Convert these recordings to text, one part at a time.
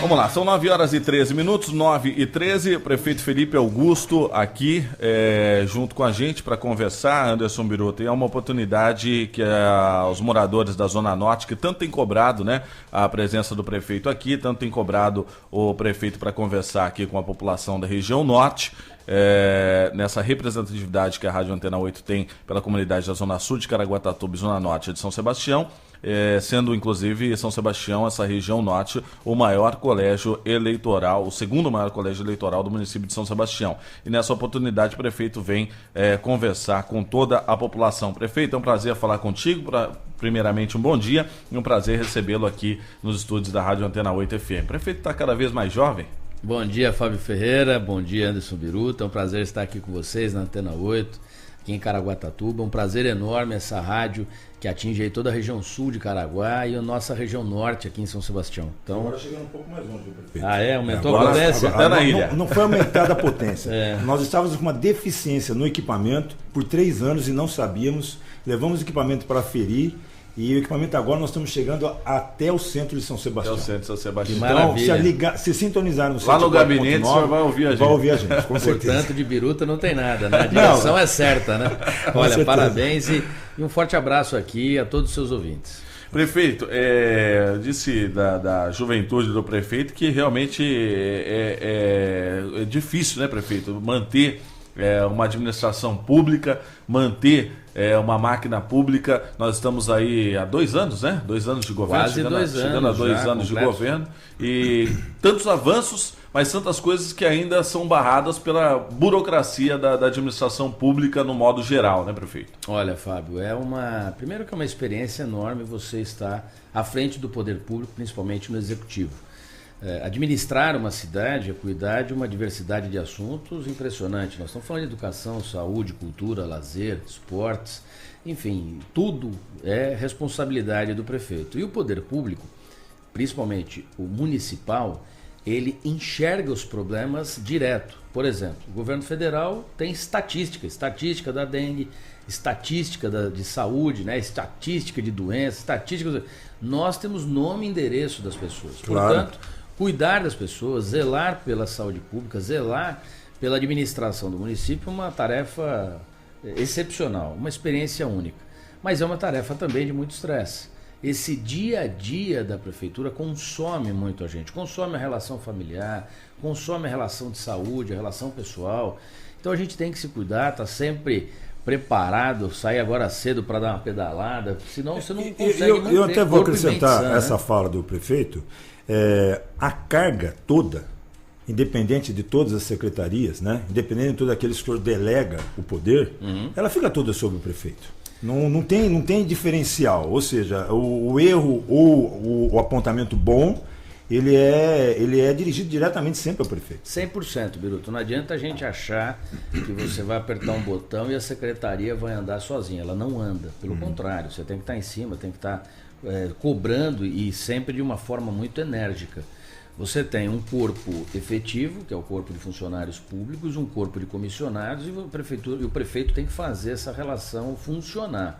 Vamos lá, são 9 horas e 13 minutos, 9 e 13, prefeito Felipe Augusto aqui junto com a gente para conversar, Anderson Biruta, e é uma oportunidade que os moradores da Zona Norte, que tanto têm cobrado, né, a presença do prefeito aqui, tanto têm cobrado o prefeito para conversar aqui com a população da região Norte, nessa representatividade que a Rádio Antena 8 tem pela comunidade da Zona Sul de Caraguatatuba e Zona Norte de São Sebastião, sendo inclusive São Sebastião, essa região norte, o maior colégio eleitoral, o segundo maior colégio eleitoral do município de São Sebastião. E nessa oportunidade o prefeito vem conversar com toda a população. Prefeito, é um prazer falar contigo, primeiramente um bom dia e um prazer recebê-lo aqui nos estúdios da Rádio Antena 8 FM. O prefeito está cada vez mais jovem? Bom dia, Fábio Ferreira, bom dia, Anderson Biruta, é um prazer estar aqui com vocês na Antena 8, aqui em Caraguatatuba, um prazer enorme essa rádio que atinge aí toda a região sul de Caraguá e a nossa região norte aqui em São Sebastião. Então, agora chegando um pouco mais longe, prefeito. Aumentou a potência? Agora, na ilha. Não foi aumentada a potência. Nós estávamos com uma deficiência no equipamento por 3 anos e não sabíamos, levamos o equipamento para aferir. E o equipamento agora nós estamos chegando até o centro de São Sebastião. Até o centro de São Sebastião. Então, se sintonizar no lá no gabinete, o senhor vai ouvir a gente. Vai ouvir a gente, com certeza. Portanto, de Biruta não tem nada, né? A direção é certa, né? Olha, parabéns e um forte abraço aqui a todos os seus ouvintes. Prefeito, disse da juventude do prefeito que realmente é difícil, né, prefeito, manter uma administração pública, manter uma máquina pública. Nós estamos aí há 2 anos, né? 2 anos de governo, chegando a 2 anos de governo, e tantos avanços, mas tantas coisas que ainda são barradas pela burocracia da administração pública no modo geral, né, prefeito? Olha, Fábio, primeiro que é uma experiência enorme você estar à frente do poder público, principalmente no executivo. Administrar uma cidade é cuidar de uma diversidade de assuntos impressionante. Nós estamos falando de educação, saúde, cultura, lazer, esportes, enfim, tudo é responsabilidade do prefeito. E o poder público, principalmente o municipal, ele enxerga os problemas direto. Por exemplo, o governo federal tem estatística da dengue, estatística de saúde, né? Estatística de doenças, estatística... Nós temos nome e endereço das pessoas. Claro. Portanto, cuidar das pessoas, zelar pela saúde pública, zelar pela administração do município é uma tarefa excepcional, uma experiência única. Mas é uma tarefa também de muito estresse. Esse dia a dia da prefeitura consome muito a gente, consome a relação familiar, consome a relação de saúde, a relação pessoal. Então a gente tem que se cuidar, tá sempre preparado, sair agora cedo para dar uma pedalada, senão você não consegue manter. Eu até vou acrescentar sã, essa fala do prefeito. A carga toda, independente de todas as secretarias, né, independente de todos aqueles que delega o poder, ela fica toda sobre o prefeito. Não tem diferencial, ou seja, o erro ou o apontamento bom, ele é dirigido diretamente sempre ao prefeito. 100%, Biruto. Não adianta a gente achar que você vai apertar um botão e a secretaria vai andar sozinha. Ela não anda. Pelo contrário, você tem que estar em cima, tem que estar cobrando e sempre de uma forma muito enérgica. Você tem um corpo efetivo, que é o corpo de funcionários públicos, um corpo de comissionados, e o prefeito tem que fazer essa relação funcionar.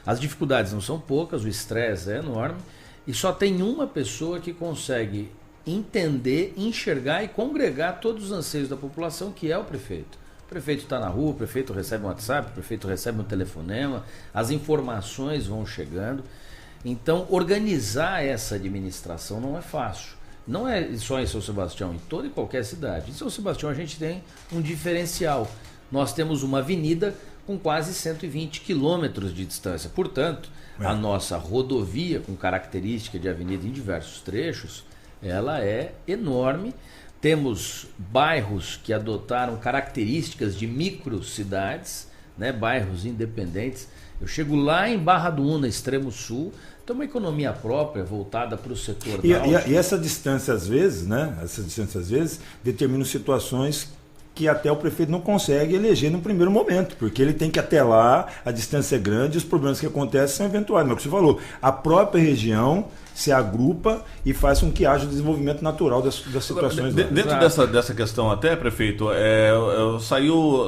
As dificuldades não são poucas, o estresse é enorme, e só tem uma pessoa que consegue entender, enxergar e congregar todos os anseios da população, que é o prefeito. O prefeito está na rua, o prefeito recebe um WhatsApp, o prefeito recebe um telefonema, as informações vão chegando. Então, organizar essa administração não é fácil. Não é só em São Sebastião, em toda e qualquer cidade. Em São Sebastião a gente tem um diferencial. Nós temos uma avenida com quase 120 quilômetros de distância. Portanto, a nossa rodovia, com característica de avenida em diversos trechos, ela é enorme. Temos bairros que adotaram características de microcidades, né, bairros independentes. Eu chego lá em Barra do Una, extremo sul, tem uma economia própria voltada para o setor náutico. E essa distância, às vezes, né? Determina situações que até o prefeito não consegue eleger no primeiro momento, porque ele tem que ir até lá, a distância é grande, os problemas que acontecem são eventuais. Mas o que você falou, a própria região se agrupa e faz com que haja o desenvolvimento natural das situações. Dentro dessa questão até, prefeito,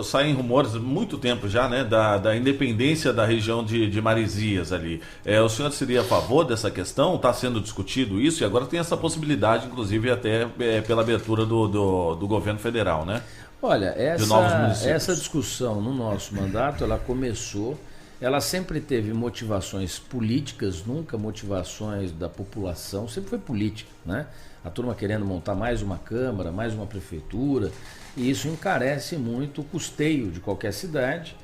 saem rumores há muito tempo já, né, da independência da região de Marizias ali. O senhor seria a favor dessa questão? Está sendo discutido isso e agora tem essa possibilidade, inclusive até pela abertura do governo federal, né? Olha, essa discussão no nosso mandato, ela começou, ela sempre teve motivações políticas, nunca motivações da população, sempre foi política, né? A turma querendo montar mais uma Câmara, mais uma Prefeitura, e isso encarece muito o custeio de qualquer cidade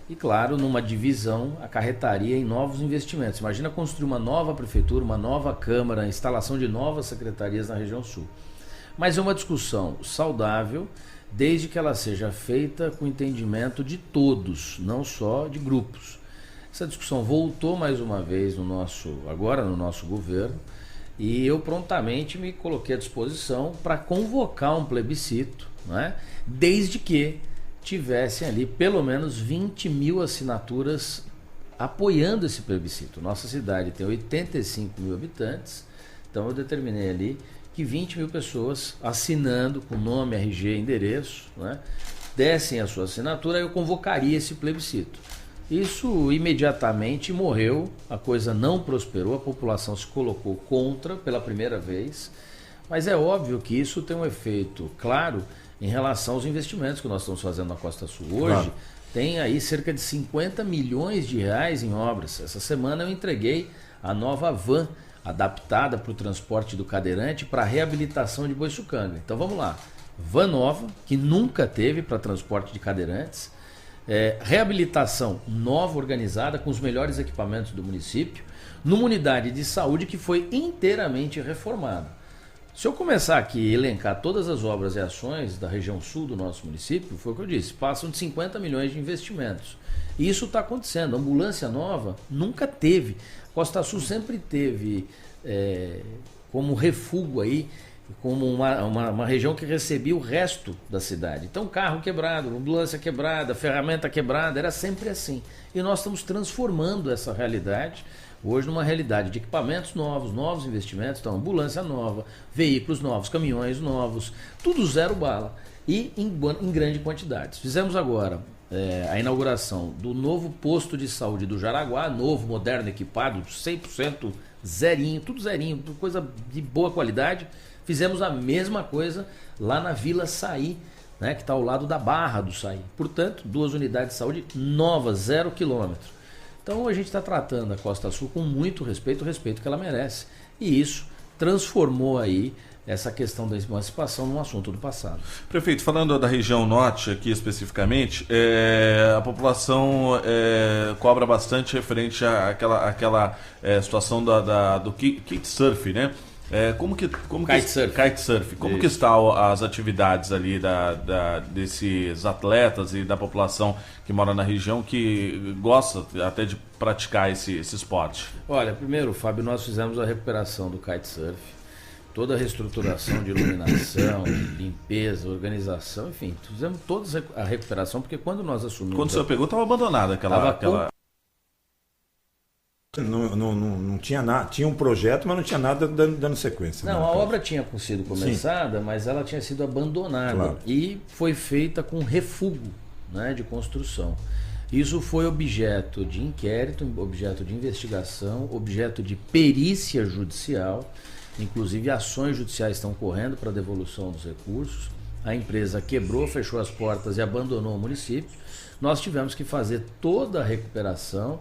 e, claro, numa divisão acarretaria em novos investimentos. Imagina construir uma nova Prefeitura, uma nova Câmara, instalação de novas secretarias na região sul. Mas é uma discussão saudável, desde que ela seja feita com entendimento de todos, não só de grupos. Essa discussão voltou mais uma vez agora no nosso governo, e eu prontamente me coloquei à disposição para convocar um plebiscito, né? Desde que tivessem ali pelo menos 20 mil assinaturas apoiando esse plebiscito. Nossa cidade tem 85 mil habitantes, então eu determinei ali que 20 mil pessoas assinando com nome, RG, endereço, né, dessem a sua assinatura, eu convocaria esse plebiscito. Isso imediatamente morreu, a coisa não prosperou, a população se colocou contra pela primeira vez, mas é óbvio que isso tem um efeito claro em relação aos investimentos que nós estamos fazendo na Costa Sul. Hoje tem aí cerca de 50 milhões de reais em obras. Essa semana eu entreguei a nova van adaptada para o transporte do cadeirante para a reabilitação de Boiçucanga. Então vamos lá, van nova, que nunca teve para transporte de cadeirantes, reabilitação nova, organizada, com os melhores equipamentos do município, numa unidade de saúde que foi inteiramente reformada. Se eu começar aqui a elencar todas as obras e ações da região sul do nosso município, foi o que eu disse, passam de 50 milhões de investimentos. E isso está acontecendo. A ambulância nova nunca teve. Costa Sul sempre teve como refúgio aí, como uma região que recebia o resto da cidade. Então, carro quebrado, ambulância quebrada, ferramenta quebrada, era sempre assim. E nós estamos transformando essa realidade hoje numa realidade de equipamentos novos, novos investimentos, então ambulância nova, veículos novos, caminhões novos, tudo zero bala e em grande quantidade. Fizemos agora a inauguração do novo posto de saúde do Jaraguá, novo, moderno, equipado, 100% zerinho, tudo zerinho, coisa de boa qualidade. Fizemos a mesma coisa lá na Vila Saí, né, que está ao lado da Barra do Saí. Portanto, 2 unidades de saúde novas, 0 quilômetro. Então a gente está tratando a Costa Sul com muito respeito, o respeito que ela merece. E isso transformou aí essa questão da emancipação num assunto do passado. Prefeito, falando da região norte aqui especificamente, a população cobra bastante referente àquela situação do kitesurf, né? Kitesurf. Como que estão as atividades ali desses atletas e da população que mora na região que gosta até de praticar esse esporte? Olha, primeiro, Fábio, nós fizemos a recuperação do kitesurf, toda a reestruturação de iluminação, de limpeza, organização, enfim, fizemos toda a recuperação, porque quando nós assumimos... Quando o senhor pegou, estava abandonada aquela... Não tinha nada, tinha um projeto, mas não tinha nada dando sequência. Não, a obra tinha sido começada, sim, mas ela tinha sido abandonada, claro, e foi feita com refúgio, né, de construção. Isso foi objeto de inquérito, objeto de investigação, objeto de perícia judicial, inclusive ações judiciais estão correndo para devolução dos recursos. A empresa quebrou, fechou as portas e abandonou o município. Nós tivemos que fazer toda a recuperação,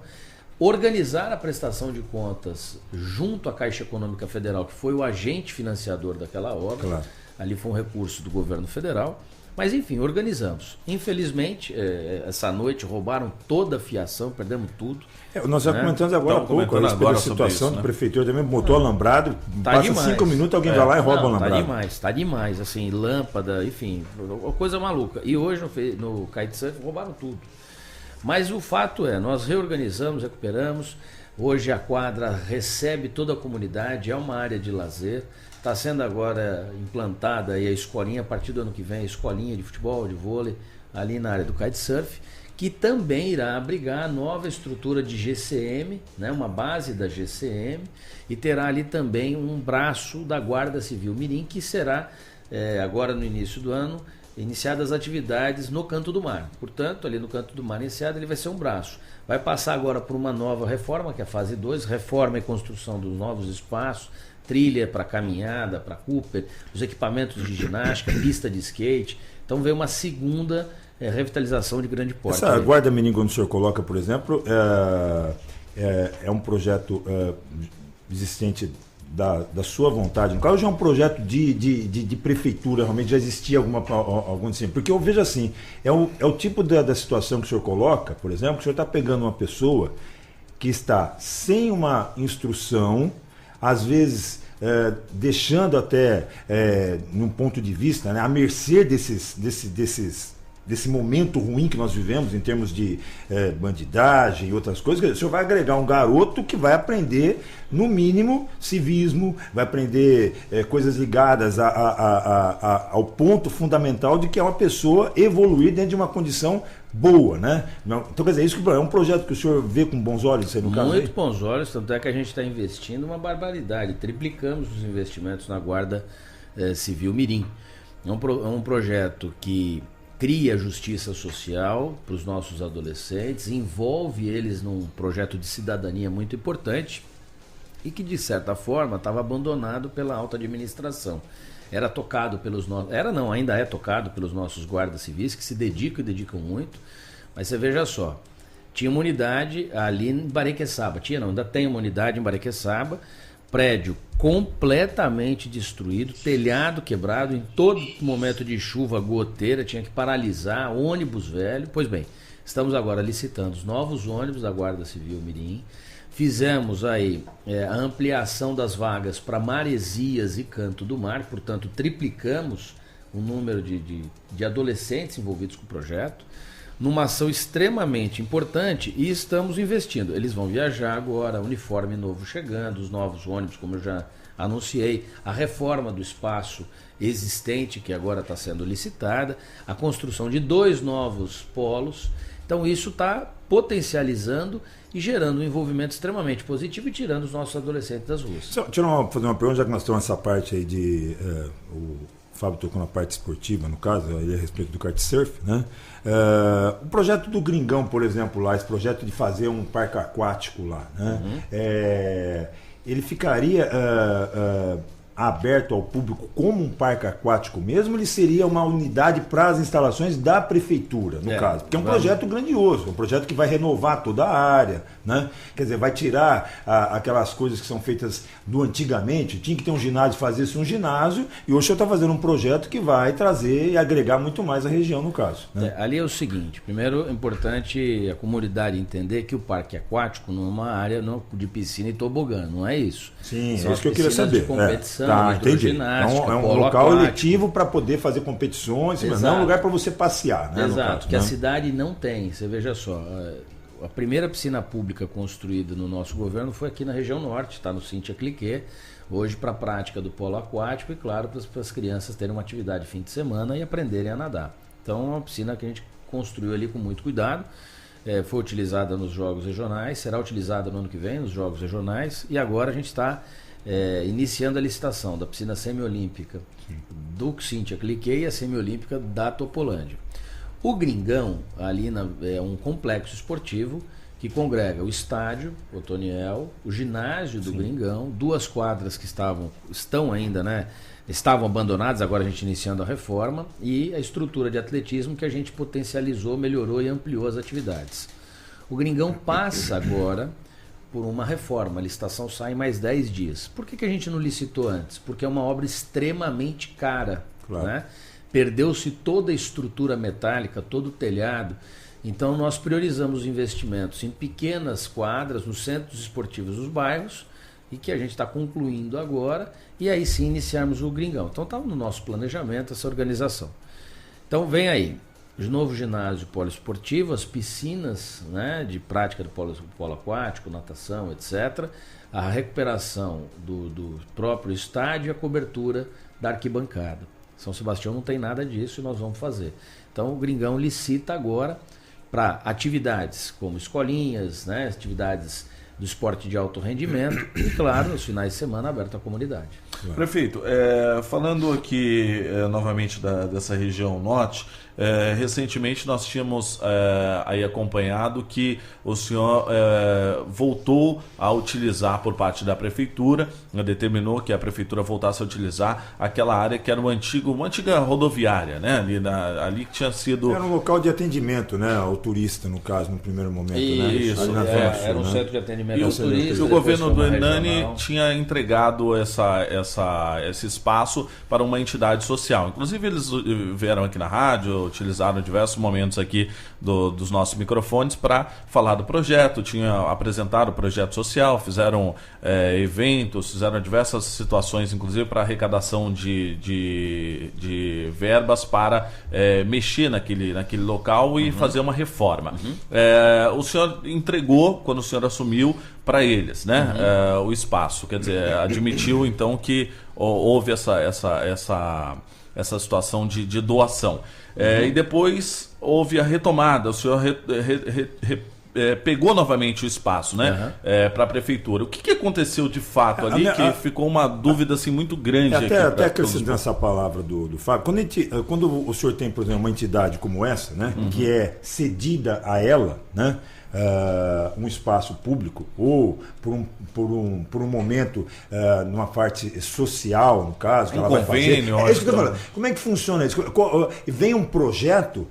organizar a prestação de contas junto à Caixa Econômica Federal, que foi o agente financiador daquela obra. Claro. Ali foi um recurso do governo federal. Mas enfim, organizamos. Infelizmente, essa noite roubaram toda a fiação, perdemos tudo. Nós já comentamos agora há pouco a situação do prefeitura também, botou alambrado, passa demais. 5 minutos, alguém vai lá e rouba o alambrado. Tá demais, assim, lâmpada, enfim, coisa maluca. E hoje no kitesurf roubaram tudo. Mas o fato é, nós reorganizamos, recuperamos, hoje a quadra recebe toda a comunidade, é uma área de lazer, está sendo agora implantada aí a escolinha, a partir do ano que vem, a escolinha de futebol, de vôlei, ali na área do kitesurf, que também irá abrigar a nova estrutura de GCM, né, uma base da GCM, e terá ali também um braço da Guarda Civil Mirim, que será, agora no início do ano, iniciadas as atividades no Canto do Mar. Portanto, ali no Canto do Mar iniciado, ele vai ser um braço. Vai passar agora por uma nova reforma, que é a fase 2, reforma e construção dos novos espaços, trilha para caminhada, para Cooper, os equipamentos de ginástica, pista de skate. Então veio uma segunda revitalização de grande porte. Essa Guarda Mirim, quando o senhor coloca, por exemplo, é um projeto existente da sua vontade. No caso, já é um projeto de prefeitura, realmente já existia algum assim. Porque eu vejo assim, é o tipo da situação que o senhor coloca, por exemplo, que o senhor está pegando uma pessoa que está sem uma instrução, às vezes deixando até, num ponto de vista, né, à mercê desse momento ruim que nós vivemos em termos de bandidagem e outras coisas. O senhor vai agregar um garoto que vai aprender, no mínimo, civismo, vai aprender coisas ligadas ao ponto fundamental de que é uma pessoa evoluir dentro de uma condição boa, né? Então, quer dizer, isso é um projeto que o senhor vê com bons olhos aí no caso? Muito bons olhos, tanto é que a gente está investindo uma barbaridade, triplicamos os investimentos na Guarda Civil Mirim. É um projeto que cria justiça social para os nossos adolescentes, envolve eles num projeto de cidadania muito importante e que, de certa forma, estava abandonado pela alta administração. Era tocado pelos nossos... ainda é tocado pelos nossos guardas civis, que se dedicam e dedicam muito. Mas você veja só, tinha uma unidade ali em Barequeçaba. Ainda tem uma unidade em Barequeçaba, prédio completamente destruído, telhado quebrado, em todo momento de chuva, goteira, tinha que paralisar, ônibus velho. Pois bem, estamos agora licitando os novos ônibus da Guarda Civil Mirim. Fizemos aí a ampliação das vagas para Maresias e Canto do Mar, portanto triplicamos o número de adolescentes envolvidos com o projeto, numa ação extremamente importante, e estamos investindo. Eles vão viajar agora, uniforme novo chegando, os novos ônibus, como eu já anunciei, a reforma do espaço existente, que agora está sendo licitada, a construção de 2 novos polos. Então isso está potencializando e gerando um envolvimento extremamente positivo e tirando os nossos adolescentes das ruas. Deixa eu fazer uma pergunta, já que nós temos essa parte aí de... o Fábio tocou na parte esportiva, no caso, aí a respeito do kitesurf, né? O projeto do Gringão, por exemplo, lá, esse projeto de fazer um parque aquático lá, né? Ele ficaria aberto ao público como um parque aquático mesmo, ele seria uma unidade para as instalações da prefeitura, no caso? Porque é um projeto grandioso, um projeto que vai renovar toda a área, né? Quer dizer, vai tirar aquelas coisas que são feitas do antigamente, tinha que ter um ginásio, fazer-se um ginásio, e hoje eu estou fazendo um projeto que vai trazer e agregar muito mais a região, no caso, né? Ali é o seguinte, primeiro é importante a comunidade entender que o parque aquático não é uma área de piscina e tobogã, não é isso. Sim, é isso que eu queria saber. De competição, entendi. É um local aquático, eletivo para poder fazer competições, mas não é um lugar para você passear, né? Exato, que a cidade não tem. Você veja só, a primeira piscina pública construída no nosso governo foi aqui na região norte, está no Cíntia Cliquet, hoje para a prática do polo aquático e, claro, para as crianças terem uma atividade fim de semana e aprenderem a nadar. Então, é uma piscina que a gente construiu ali com muito cuidado, foi utilizada nos Jogos Regionais, será utilizada no ano que vem nos Jogos Regionais, e agora a gente está iniciando a licitação da piscina semiolímpica do Cíntia Cliquet e a semiolímpica da Topolândia. O Gringão, ali é um complexo esportivo que congrega o estádio Otoniel, o ginásio do Gringão, 2 quadras que estão ainda, né? Estavam abandonadas, agora a gente iniciando a reforma, e a estrutura de atletismo que a gente potencializou, melhorou e ampliou as atividades. O Gringão passa agora por uma reforma, a licitação sai em mais 10 dias. Por que a gente não licitou antes? Porque é uma obra extremamente cara, claro, né? Perdeu-se toda a estrutura metálica, todo o telhado. Então nós priorizamos investimentos em pequenas quadras, nos centros esportivos dos bairros, e que a gente está concluindo agora, e aí sim iniciarmos o Gringão. Então estava no nosso planejamento essa organização. Então vem aí, de novo ginásio poliesportivo, as piscinas, né, de prática do polo aquático, natação, etc. A recuperação do próprio estádio e a cobertura da arquibancada. São Sebastião não tem nada disso e nós vamos fazer. Então o Gringão licita agora para atividades como escolinhas, né, atividades do esporte de alto rendimento e, claro, nos finais de semana aberto à comunidade. Prefeito, falando aqui novamente dessa região norte, recentemente nós tínhamos aí acompanhado que o senhor voltou a utilizar por parte da prefeitura, determinou que a prefeitura voltasse a utilizar aquela área que era uma antiga rodoviária, né? Ali que tinha sido... Era um local de atendimento, né? Ao turista, no caso, no primeiro momento. Isso, né? Era um centro de atendimento ao turista. E o governo do Hernani tinha entregado esse espaço para uma entidade social. Inclusive eles vieram aqui na rádio, utilizaram diversos momentos aqui dos nossos microfones para falar do projeto, apresentaram o projeto social, fizeram eventos, fizeram diversas situações, inclusive para arrecadação de verbas para mexer naquele local e fazer uma reforma. O senhor entregou, quando o senhor assumiu, para eles, né? O espaço, quer dizer, admitiu então que houve essa situação de doação. E depois houve a retomada, o senhor pegou novamente o espaço, né? Para a prefeitura. O que aconteceu de fato ali que ficou uma dúvida assim, muito grande? Até acrescentando essa palavra do Fábio, quando o senhor tem, por exemplo, uma entidade como essa, né? Que é cedida a ela, né? Um espaço público ou por um momento numa parte social, no caso, que ela vai fazer. É isso que eu tô falando. Como é que funciona isso? Vem um projeto,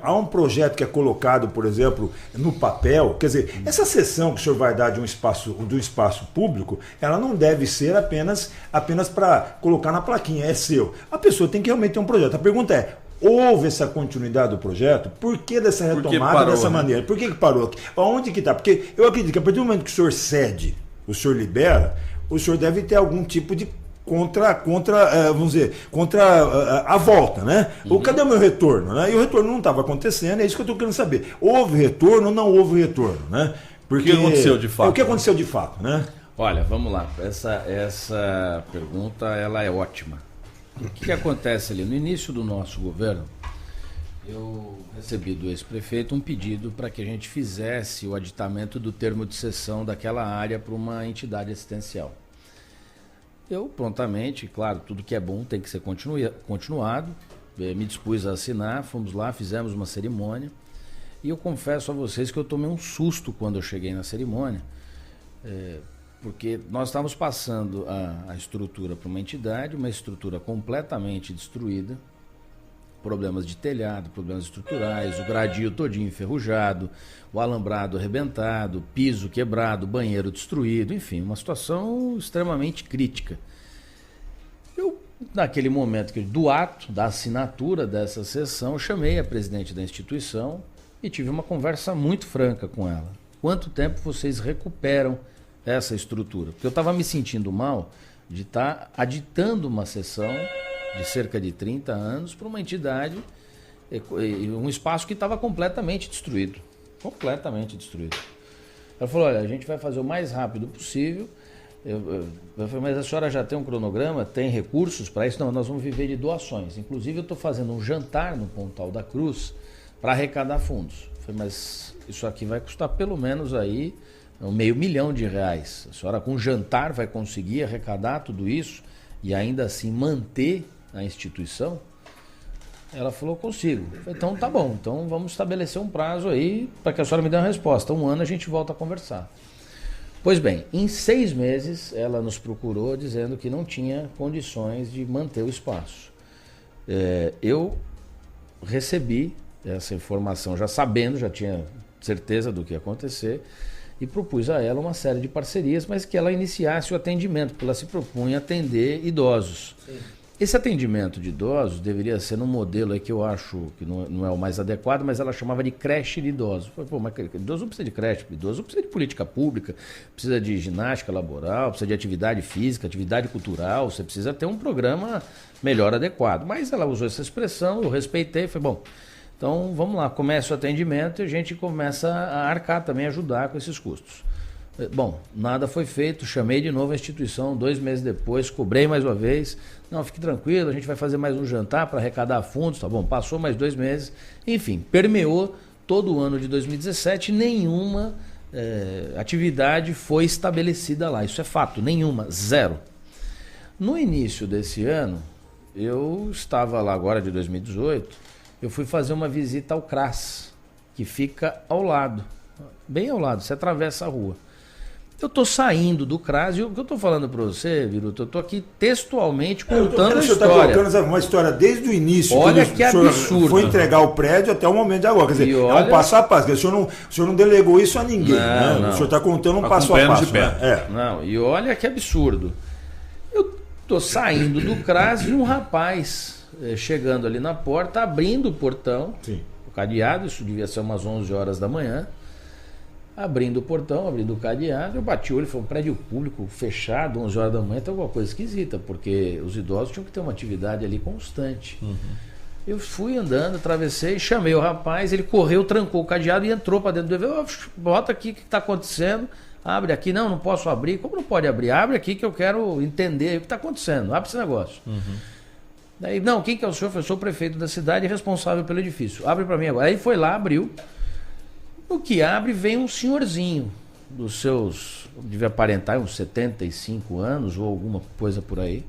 há um projeto que é colocado, por exemplo, no papel. Quer dizer, essa sessão que o senhor vai dar do espaço público, ela não deve ser apenas para colocar na plaquinha, é seu. A pessoa tem que realmente ter um projeto. A pergunta é: houve essa continuidade do projeto? Por que dessa retomada dessa maneira? Por que parou? Onde que está? Porque eu acredito que a partir do momento que o senhor cede, o senhor libera, o senhor deve ter algum tipo de contra a volta, né? Cadê o meu retorno? Né? E o retorno não estava acontecendo, é isso que eu estou querendo saber. Houve retorno ou não houve retorno? Né? Porque o que aconteceu de fato? O que aconteceu de fato, né? Olha, vamos lá. Essa pergunta ela é ótima. O que acontece ali? No início do nosso governo, eu recebi do ex-prefeito um pedido para que a gente fizesse o aditamento do termo de cessão daquela área para uma entidade assistencial. Eu prontamente, claro, tudo que é bom tem que ser continuado, me dispus a assinar, fomos lá, fizemos uma cerimônia e eu confesso a vocês que eu tomei um susto quando eu cheguei na cerimônia, porque nós estávamos passando a estrutura para uma entidade, uma estrutura completamente destruída, problemas de telhado, problemas estruturais, o gradil todinho enferrujado, o alambrado arrebentado, piso quebrado, banheiro destruído, enfim, uma situação extremamente crítica. Eu, naquele momento do ato, da assinatura dessa sessão, chamei a presidente da instituição e tive uma conversa muito franca com ela. Quanto tempo vocês recuperam essa estrutura? Porque eu estava me sentindo mal de estar aditando uma sessão de cerca de 30 anos para uma entidade, um espaço que estava completamente destruído. Completamente destruído. Ela falou: olha, a gente vai fazer o mais rápido possível. Eu falei: mas a senhora já tem um cronograma? Tem recursos para isso? Não, nós vamos viver de doações. Inclusive eu estou fazendo um jantar no Pontal da Cruz para arrecadar fundos. Eu falei: mas isso aqui vai custar pelo menos aí R$500 mil. A senhora com jantar vai conseguir arrecadar tudo isso e ainda assim manter a instituição? Ela falou: consigo. Eu falei: então tá bom, então vamos estabelecer um prazo aí para que a senhora me dê uma resposta. 1 ano a gente volta a conversar. Pois bem, em 6 meses ela nos procurou dizendo que não tinha condições de manter o espaço. Eu recebi essa informação já sabendo, já tinha certeza do que ia acontecer, e propus a ela uma série de parcerias, mas que ela iniciasse o atendimento, porque ela se propunha atender idosos. Sim. Esse atendimento de idosos deveria ser num modelo aí que eu acho que não é o mais adequado, mas ela chamava de creche de idosos. Pô, mas idoso não precisa de creche, idoso precisa de política pública, precisa de ginástica laboral, precisa de atividade física, atividade cultural, você precisa ter um programa melhor adequado. Mas ela usou essa expressão, eu respeitei, falei: bom, então vamos lá, começa o atendimento e a gente começa a arcar também, ajudar com esses custos. Bom, nada foi feito, chamei de novo a instituição 2 meses depois, cobrei mais uma vez. Não, fique tranquilo, a gente vai fazer mais um jantar para arrecadar fundos, tá bom? Passou mais 2 meses, enfim, permeou todo o ano de 2017, nenhuma atividade foi estabelecida lá. Isso é fato, nenhuma, zero. No início desse ano, eu estava lá agora de 2018, eu fui fazer uma visita ao CRAS, que fica ao lado, bem ao lado, você atravessa a rua. Eu estou saindo do CRAS e o que eu estou falando para você, Viruto, eu estou aqui textualmente contando a história. Está colocando uma história desde o início. Olha que absurdo. Foi entregar o prédio até o momento de agora. Quer dizer, olha... é um passo a passo. O senhor não delegou isso a ninguém. Não. O senhor está contando um passo a passo. Né? Não, e olha que absurdo. Eu estou saindo do CRAS e um rapaz chegando ali na porta, abrindo o portão, Sim. O cadeado, isso devia ser umas 11 horas da manhã. Abrindo o portão, abrindo o cadeado, eu bati o olho, foi um prédio público fechado, 11 horas da manhã, tem alguma coisa esquisita, porque os idosos tinham que ter uma atividade ali constante. Uhum. Eu fui andando, atravessei, chamei o rapaz, ele correu, trancou o cadeado e entrou para dentro do evento. Bota aqui o que está acontecendo, abre aqui, não posso abrir. Como não pode abrir? Abre aqui que eu quero entender o que está acontecendo, abre esse negócio. Uhum. Daí, não, quem que é o senhor? Eu sou o prefeito da cidade e responsável pelo edifício. Abre para mim agora. Aí foi lá, abriu. No que abre, vem um senhorzinho dos seus, devia aparentar uns 75 anos ou alguma coisa por aí.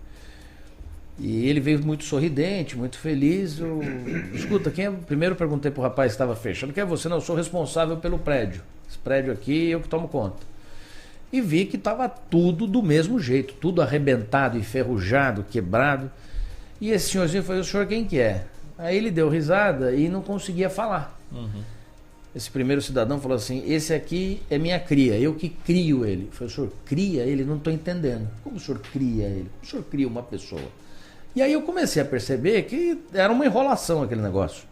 E ele veio muito sorridente, muito feliz. Escuta, quem é? Primeiro perguntei pro rapaz que estava fechando, quem é você? Não, eu sou responsável pelo prédio. Esse prédio aqui eu que tomo conta. E vi que estava tudo do mesmo jeito, tudo arrebentado, enferrujado, quebrado. E esse senhorzinho falou, o senhor quem que é? Aí ele deu risada e não conseguia falar. Uhum. Esse primeiro cidadão falou assim, esse aqui é minha cria, eu que crio ele. Eu falei, o senhor cria ele? Não estou entendendo. Como o senhor cria ele? Como o senhor cria uma pessoa? E aí eu comecei a perceber que era uma enrolação aquele negócio.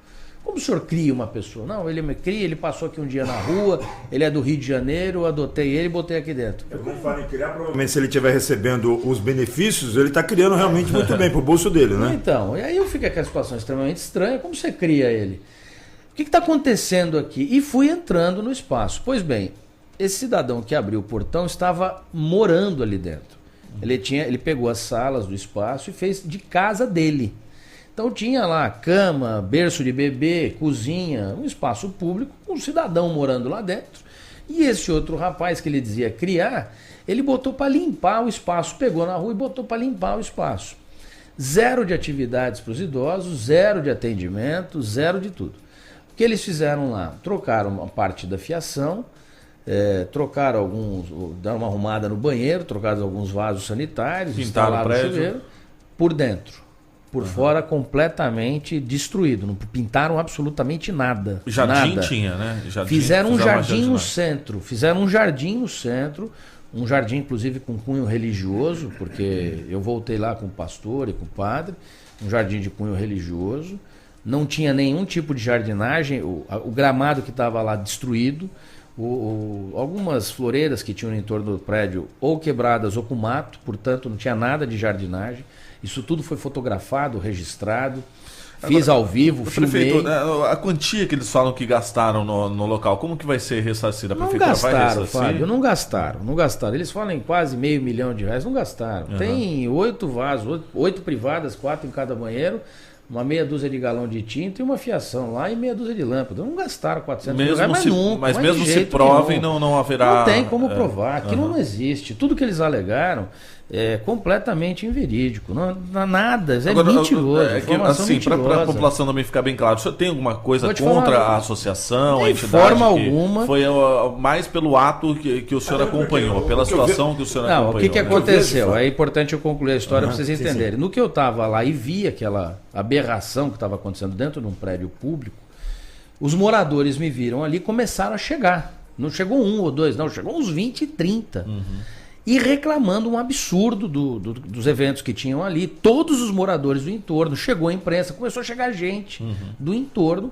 Como o senhor cria uma pessoa? Não, ele me cria, ele passou aqui um dia na rua, ele é do Rio de Janeiro, eu adotei ele e botei aqui dentro. Quando fala em criar, provavelmente se ele estiver recebendo os benefícios, ele está criando realmente muito bem para o bolso dele, né? Então, e aí eu fiquei com a situação extremamente estranha, como você cria ele? O que está acontecendo aqui? E fui entrando no espaço. Pois bem, esse cidadão que abriu o portão estava morando ali dentro. Ele pegou as salas do espaço e fez de casa dele. Então tinha lá cama, berço de bebê, cozinha, um espaço público, um cidadão morando lá dentro. E esse outro rapaz que ele dizia criar, ele botou para limpar o espaço, pegou na rua e botou para limpar o espaço. Zero de atividades para os idosos, zero de atendimento, zero de tudo. O que eles fizeram lá? Trocaram uma parte da fiação, trocaram alguns, deram uma arrumada no banheiro, trocaram alguns vasos sanitários, instalaram o chuveiro por dentro. Por fora completamente destruído, não pintaram absolutamente nada. Jardim nada. Tinha, né? Fizeram um jardim no centro, um jardim inclusive com cunho religioso, porque eu voltei lá com o pastor e com o padre, um jardim de cunho religioso. Não tinha nenhum tipo de jardinagem, o gramado que estava lá destruído, algumas floreiras que tinham em torno do prédio ou quebradas ou com mato, portanto não tinha nada de jardinagem. Isso tudo foi fotografado, registrado, fiz ao vivo, filmei. Prefeito, a quantia que eles falam que gastaram no local, como que vai ser ressarcida? A prefeitura vai ressarcir? Fábio, não gastaram. Eles falam em quase R$500 mil, não gastaram. Uhum. Tem 8 vasos, 8 privadas, 4 em cada banheiro, uma meia dúzia de galão de tinta e uma fiação lá e meia dúzia de lâmpadas. Não gastaram R$400 mil, mas nunca. Mas mesmo se provem, não haverá... Não tem como provar, aquilo não existe. Tudo que eles alegaram é completamente inverídico. Não nada, mentiroso. Assim, para a população também ficar bem claro, o senhor tem alguma coisa contra a associação, a entidade? De forma alguma. Foi mais pelo ato que o senhor acompanhou, pela situação que o senhor acompanhou. O que aconteceu? É importante eu concluir a história para vocês entenderem. No que eu estava lá e vi aquela aberração que estava acontecendo dentro de um prédio público, os moradores me viram ali e começaram a chegar. Não chegou 1 ou 2, não, chegou uns 20 e 30. E reclamando um absurdo dos eventos que tinham ali. Todos os moradores do entorno, chegou a imprensa, começou a chegar gente do entorno,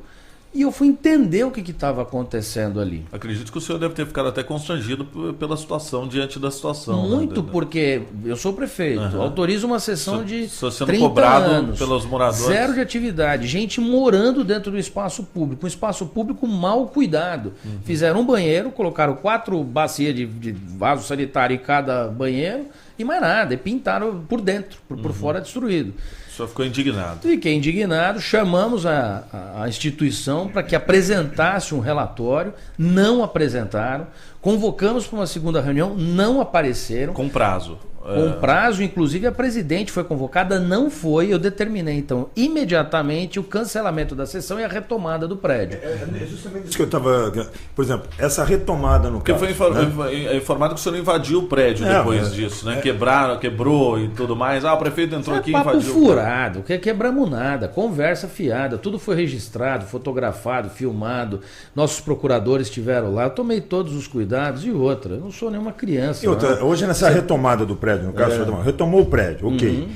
e eu fui entender o que estava acontecendo ali. Acredito que o senhor deve ter ficado até constrangido pela situação, diante da situação. Muito, né? Porque eu sou prefeito, autorizo uma sessão de sendo 30 cobrado anos, pelos moradores. Zero de atividade, gente morando dentro do espaço público, um espaço público mal cuidado. Fizeram um banheiro, colocaram 4 bacias de vaso sanitário em cada banheiro e mais nada, e pintaram por dentro, por fora destruído. senhor ficou indignado. Fiquei indignado, chamamos a instituição para que apresentasse um relatório, não apresentaram, convocamos para uma segunda reunião, não apareceram. Com prazo. Com prazo, inclusive a presidente foi convocada, não foi. Eu determinei, então, imediatamente o cancelamento da sessão e a retomada do prédio. É justamente isso que eu estava... Por exemplo, essa retomada no Porque caso... Porque foi informado que o senhor invadiu o prédio depois disso, né? Quebrou e tudo mais. O prefeito entrou aqui e invadiu. Papo furado, que quebramos nada, conversa fiada, tudo foi registrado, fotografado, filmado. Nossos procuradores estiveram lá, eu tomei todos os cuidados e outra. Eu não sou nenhuma criança. E outra, hoje nessa retomada do prédio, no caso, retomou o prédio, ok.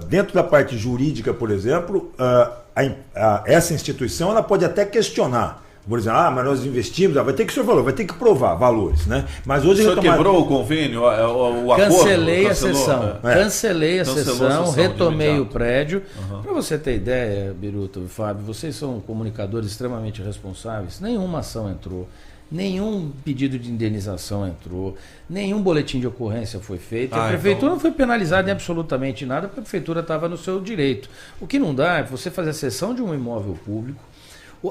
Dentro da parte jurídica, por exemplo, essa instituição ela pode até questionar. Por exemplo, mas nós investimos, vai ter que ser valor, vai ter que provar valores, né? Mas hoje o senhor quebrou o convênio, o acordo? Cancelei a sessão. Cancelei a sessão, retomei o prédio. Para você ter ideia, Biruta e Fábio, vocês são comunicadores extremamente responsáveis. Nenhuma ação entrou. Nenhum pedido de indenização entrou, nenhum boletim de ocorrência foi feito. A prefeitura não foi penalizada em absolutamente nada, porque a prefeitura estava no seu direito. O que não dá é você fazer a cessão de um imóvel público,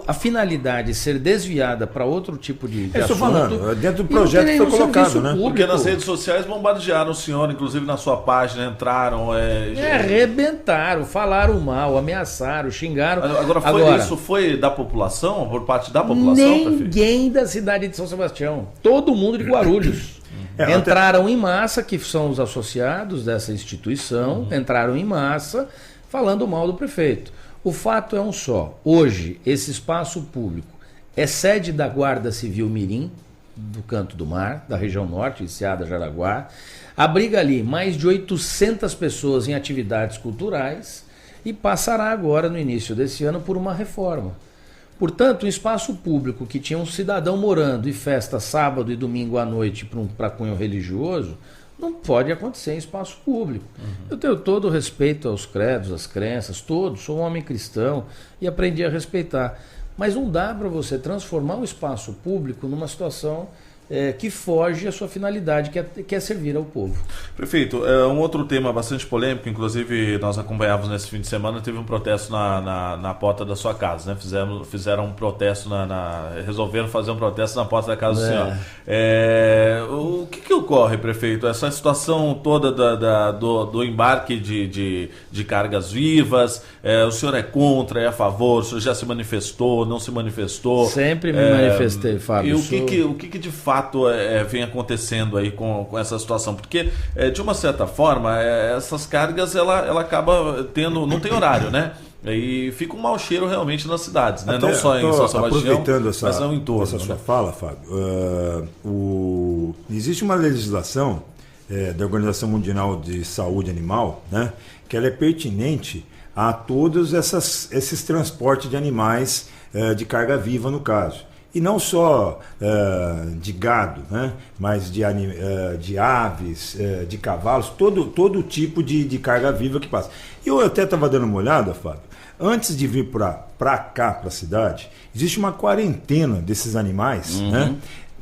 a finalidade ser desviada para outro tipo de assunto. Estou falando, dentro do projeto que foi colocado, né? Porque nas redes sociais bombardearam o senhor, inclusive na sua página, entraram... Arrebentaram, falaram mal, ameaçaram, xingaram. Agora, isso foi da população, por parte da população, ninguém da cidade de São Sebastião, todo mundo de Guarulhos. Entraram em massa, que são os associados dessa instituição, entraram em massa falando mal do prefeito. O fato é um só. Hoje, esse espaço público é sede da Guarda Civil Mirim, do Canto do Mar, da região norte, Enseada, Jaraguá. Abriga ali mais de 800 pessoas em atividades culturais e passará agora, no início desse ano, por uma reforma. Portanto, um espaço público que tinha um cidadão morando e festa sábado e domingo à noite para cunho religioso, não pode acontecer em espaço público. Eu tenho todo o respeito aos credos, às crenças, todos. Sou um homem cristão e aprendi a respeitar. Mas não dá para você transformar o espaço público numa situação que foge à sua finalidade, que é servir ao povo. Prefeito, um outro tema bastante polêmico, inclusive nós acompanhávamos nesse fim de semana, teve um protesto na porta da sua casa, né? Fizeram um protesto, resolveram fazer um protesto na porta da casa do senhor. O que ocorre, prefeito? Essa situação toda do embarque de cargas vivas, o senhor é contra, é a favor, o senhor já se manifestou, não se manifestou? Sempre me manifestei, Fábio. E o que de fato vem acontecendo aí com essa situação? Porque, de uma certa forma, essas cargas, ela acaba tendo... Não tem horário, né? E fica um mau cheiro realmente nas cidades, né? Não só em São Sebastião, mas no entorno. Essa sua fala, Fábio, existe uma legislação da Organização Mundial de Saúde Animal, né? Que ela é pertinente a todos esses transportes de animais de carga viva, no caso. E não só de gado, né? Mas de aves, de cavalos, todo tipo de carga viva que passa. E eu até estava dando uma olhada, Fábio, antes de vir para cá, para a cidade, existe uma quarentena desses animais, né?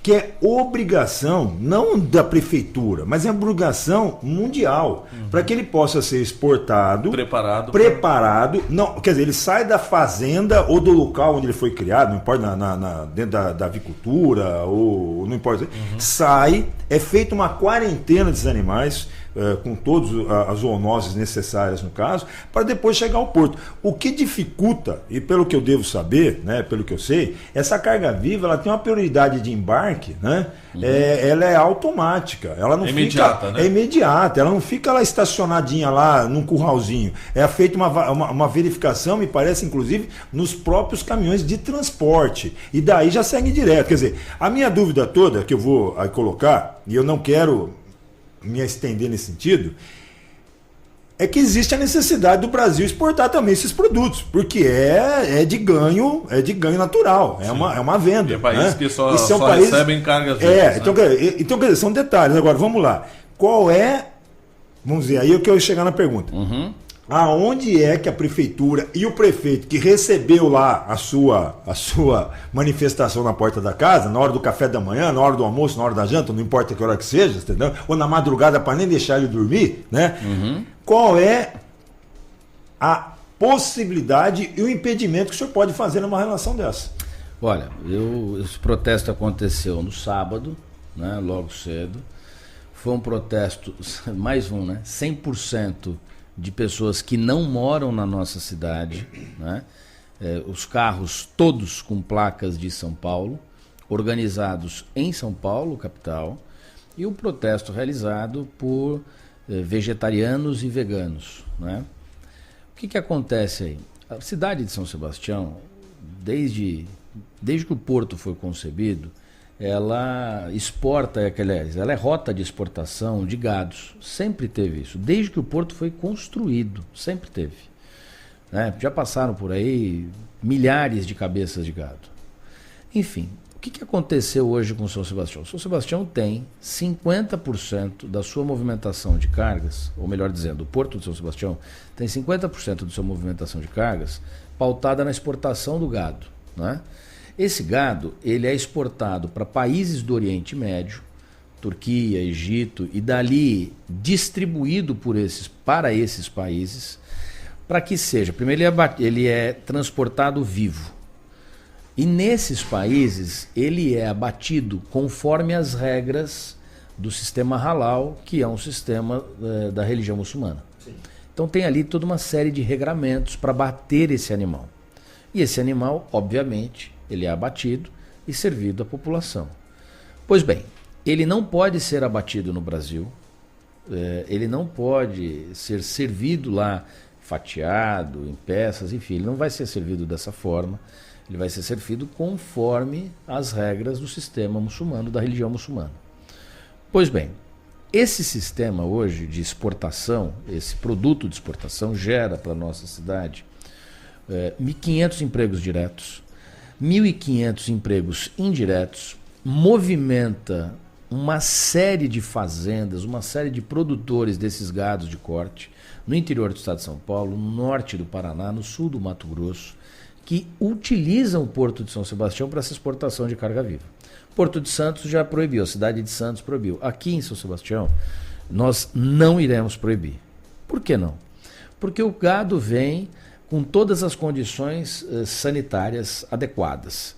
Que é obrigação, não da prefeitura, mas é obrigação mundial, para que ele possa ser exportado, preparado. Não, quer dizer, ele sai da fazenda ou do local onde ele foi criado, não importa, dentro da avicultura, ou não importa, sai, é feita uma quarentena desses animais, com todas as zoonoses necessárias no caso, para depois chegar ao porto. O que dificulta, e pelo que eu devo saber, né, pelo que eu sei, essa carga viva ela tem uma prioridade de embarque, né? Ela é automática, ela não imediata, né? É imediata, ela não fica lá estacionadinha lá num curralzinho. É feita uma verificação, me parece, inclusive, nos próprios caminhões de transporte. E daí já segue direto. Quer dizer, a minha dúvida toda que eu vou colocar, e eu não quero me estender nesse sentido, é que existe a necessidade do Brasil exportar também esses produtos, porque é de ganho natural, é uma venda. E é país, né? Que só países, recebem cargas vivas, então, quer dizer, são detalhes. Agora, vamos lá. Vamos dizer, aí eu quero chegar na pergunta. Aonde é que a prefeitura e o prefeito que recebeu lá a sua manifestação na porta da casa, na hora do café da manhã, na hora do almoço, na hora da janta, não importa que hora que seja, entendeu? Ou na madrugada para nem deixar ele dormir, né? Qual é a possibilidade e o impedimento que o senhor pode fazer numa relação dessa. Olha, esse protesto aconteceu no sábado, né, logo cedo. Foi um protesto, mais um, né, 100% de pessoas que não moram na nossa cidade, né, os carros todos com placas de São Paulo, organizados em São Paulo, capital, e o protesto realizado por vegetarianos e veganos, né. O que acontece aí? A cidade de São Sebastião, desde que o porto foi concebido, ela exporta, ela é rota de exportação de gados. Sempre teve isso. Desde que o porto foi construído, sempre teve. Né? Já passaram por aí milhares de cabeças de gado. Enfim, o que aconteceu hoje com São Sebastião? São Sebastião tem 50% da sua movimentação de cargas, ou melhor dizendo, o porto de São Sebastião tem 50% da sua movimentação de cargas pautada na exportação do gado, né? Esse gado ele é exportado para países do Oriente Médio, Turquia, Egito, e dali distribuído para esses países, para que seja, primeiro ele é transportado vivo, e nesses países ele é abatido conforme as regras do sistema halal, que é um sistema da religião muçulmana. Sim. Então tem ali toda uma série de regramentos para abater esse animal. E esse animal, obviamente, ele é abatido e servido à população. Pois bem, ele não pode ser abatido no Brasil, ele não pode ser servido lá fatiado, em peças, enfim, ele não vai ser servido dessa forma, ele vai ser servido conforme as regras do sistema muçulmano, da religião muçulmana. Pois bem, esse sistema hoje de exportação, esse produto de exportação gera para a nossa cidade 1.500 empregos diretos, 1.500 empregos indiretos, movimenta uma série de fazendas, uma série de produtores desses gados de corte no interior do estado de São Paulo, no norte do Paraná, no sul do Mato Grosso, que utilizam o Porto de São Sebastião para essa exportação de carga viva. Porto de Santos já proibiu, a cidade de Santos proibiu. Aqui em São Sebastião, nós não iremos proibir. Por que não? Porque o gado vem com todas as condições sanitárias adequadas.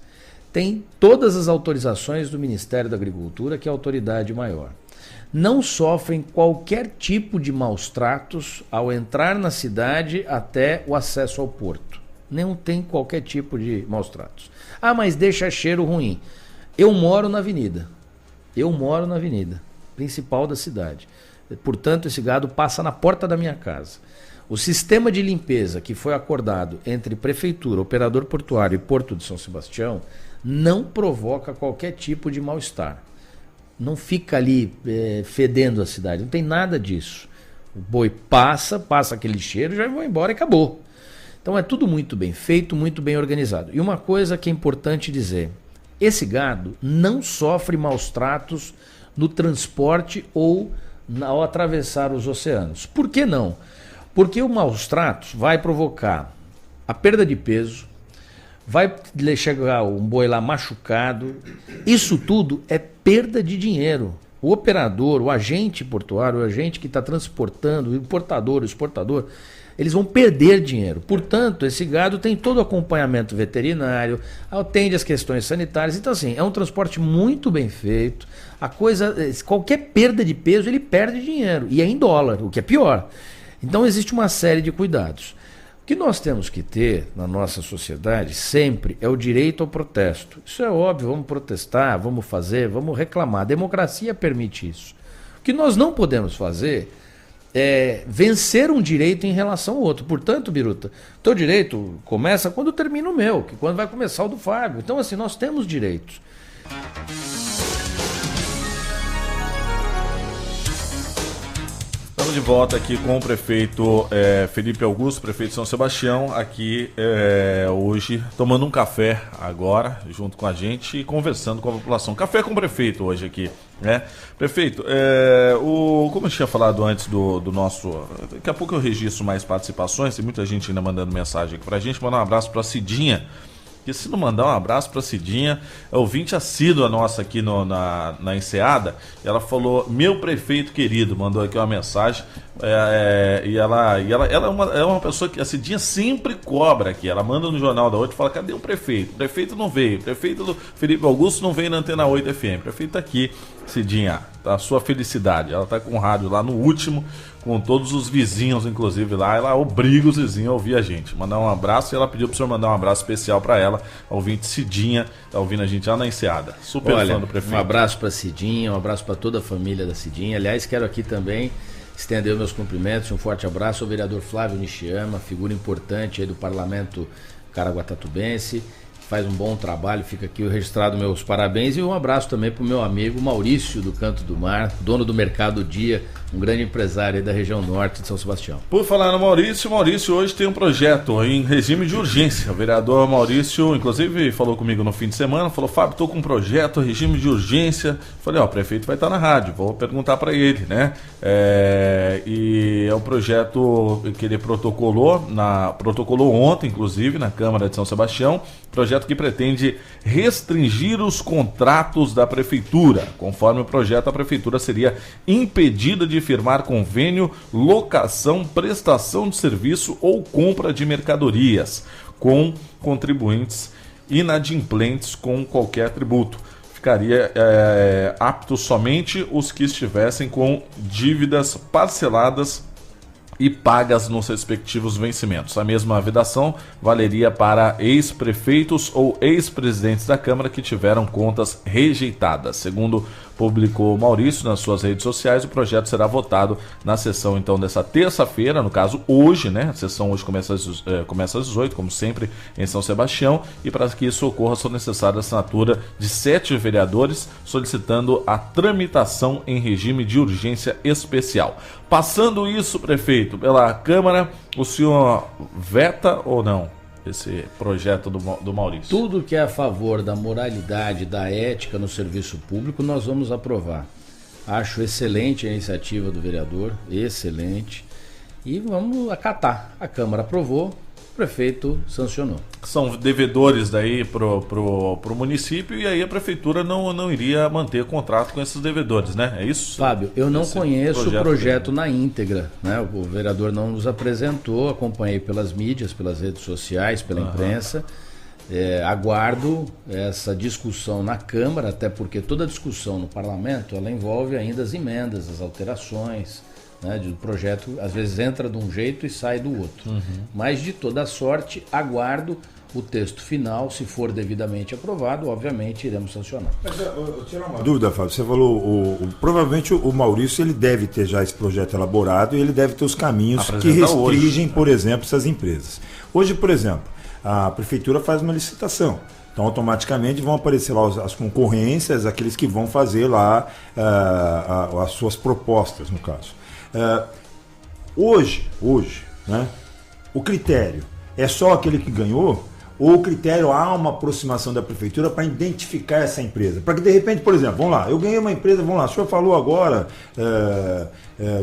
Tem todas as autorizações do Ministério da Agricultura, que é a autoridade maior. Não sofrem qualquer tipo de maus tratos ao entrar na cidade até o acesso ao porto. Não tem qualquer tipo de maus tratos. Ah, mas deixa cheiro ruim. Eu moro na avenida principal da cidade. Portanto, esse gado passa na porta da minha casa. O sistema de limpeza que foi acordado entre prefeitura, operador portuário e Porto de São Sebastião não provoca qualquer tipo de mal-estar. Não fica ali fedendo a cidade, não tem nada disso. O boi passa aquele cheiro, já vai embora e acabou. Então é tudo muito bem feito, muito bem organizado. E uma coisa que é importante dizer, esse gado não sofre maus tratos no transporte ou ao atravessar os oceanos. Por que não? Porque o maus tratos vai provocar a perda de peso, vai chegar um boi lá machucado. Isso tudo é perda de dinheiro. O operador, o agente portuário, o agente que está transportando, o importador, o exportador, eles vão perder dinheiro. Portanto, esse gado tem todo o acompanhamento veterinário, atende as questões sanitárias. Então, assim, é um transporte muito bem feito. Qualquer perda de peso, ele perde dinheiro. E é em dólar, o que é pior. Então, existe uma série de cuidados. O que nós temos que ter na nossa sociedade sempre é o direito ao protesto. Isso é óbvio, vamos protestar, vamos fazer, vamos reclamar. A democracia permite isso. O que nós não podemos fazer é vencer um direito em relação ao outro. Portanto, Biruta, teu direito começa quando termina o meu, que quando vai começar o do Fábio. Então, assim, nós temos direitos. Estamos de volta aqui com o prefeito Felipe Augusto, prefeito de São Sebastião, aqui hoje tomando um café agora, junto com a gente e conversando com a população. Café com o prefeito hoje aqui, né? Prefeito, como eu tinha falado antes do nosso... Daqui a pouco eu registro mais participações, tem muita gente ainda mandando mensagem aqui pra gente. Mandar um abraço pra Cidinha, que se não mandar um abraço para Cidinha, é ouvinte assídua nossa aqui na Enseada, ela falou, meu prefeito querido, mandou aqui uma mensagem, e ela é uma pessoa que a Cidinha sempre cobra aqui, ela manda no Jornal da 8 e fala, cadê o prefeito? O prefeito não veio, o prefeito do Felipe Augusto não veio na Antena 8 FM, o prefeito tá aqui, Cidinha, a sua felicidade, ela tá com o rádio lá no último, com todos os vizinhos, inclusive lá, ela obriga os vizinhos a ouvir a gente, mandar um abraço, e ela pediu pro senhor mandar um abraço especial para ela, a ouvinte Cidinha, tá ouvindo a gente lá na Enseada, super fã do prefeito. Um abraço para Cidinha, um abraço para toda a família da Cidinha, aliás, quero aqui também estender meus cumprimentos, um forte abraço ao vereador Flávio Nishiyama, figura importante aí do parlamento caraguatatubense, faz um bom trabalho, fica aqui registrado meus parabéns, e um abraço também para o meu amigo Maurício do Canto do Mar, dono do Mercado Dia, um grande empresário aí da região norte de São Sebastião. Por falar no Maurício hoje tem um projeto em regime de urgência. O vereador Maurício, inclusive, falou comigo no fim de semana, falou, Fábio, estou com um projeto, regime de urgência. Falei, o prefeito vai estar na rádio, vou perguntar para ele, né? E é um projeto que ele protocolou ontem, inclusive, na Câmara de São Sebastião, projeto que pretende restringir os contratos da prefeitura. Conforme o projeto, a prefeitura seria impedida de firmar convênio, locação, prestação de serviço ou compra de mercadorias com contribuintes inadimplentes com qualquer tributo. Ficaria apto somente os que estivessem com dívidas parceladas e pagas nos respectivos vencimentos. A mesma vedação valeria para ex-prefeitos ou ex-presidentes da Câmara que tiveram contas rejeitadas. Segundo publicou Maurício nas suas redes sociais, o projeto será votado na sessão então dessa terça-feira, no caso hoje, né? A sessão hoje começa às 18, como sempre, em São Sebastião, e para que isso ocorra são necessárias a assinatura de 7 vereadores solicitando a tramitação em regime de urgência especial. Passando isso, prefeito, pela Câmara, o senhor veta ou não esse projeto do Maurício? Tudo que é a favor da moralidade, da ética no serviço público, nós vamos aprovar. Acho excelente a iniciativa do vereador, excelente, e vamos acatar. A Câmara aprovou, o prefeito sancionou. São devedores daí pro município, e aí a prefeitura não iria manter contrato com esses devedores, né? É isso? Fábio, eu não conheço o projeto na íntegra, né? O vereador não nos apresentou, acompanhei pelas mídias, pelas redes sociais, pela imprensa. Aguardo essa discussão na Câmara, até porque toda discussão no parlamento, ela envolve ainda as emendas, as alterações, né, do projeto, às vezes entra de um jeito e sai do outro. Mas de toda sorte, aguardo o texto final, se for devidamente aprovado, obviamente iremos sancionar. Mas eu tiro uma dúvida, Fábio, você falou, provavelmente o Maurício ele deve ter já esse projeto elaborado e ele deve ter os caminhos que restringem, por exemplo, essas empresas. Hoje, por exemplo, a prefeitura faz uma licitação. Então, automaticamente vão aparecer lá as concorrências, aqueles que vão fazer lá as suas propostas, no caso. Hoje, né, o critério é só aquele que ganhou, ou o critério há uma aproximação da prefeitura para identificar essa empresa? Para que de repente, por exemplo, vamos lá, eu ganhei uma empresa, vamos lá, o senhor falou agora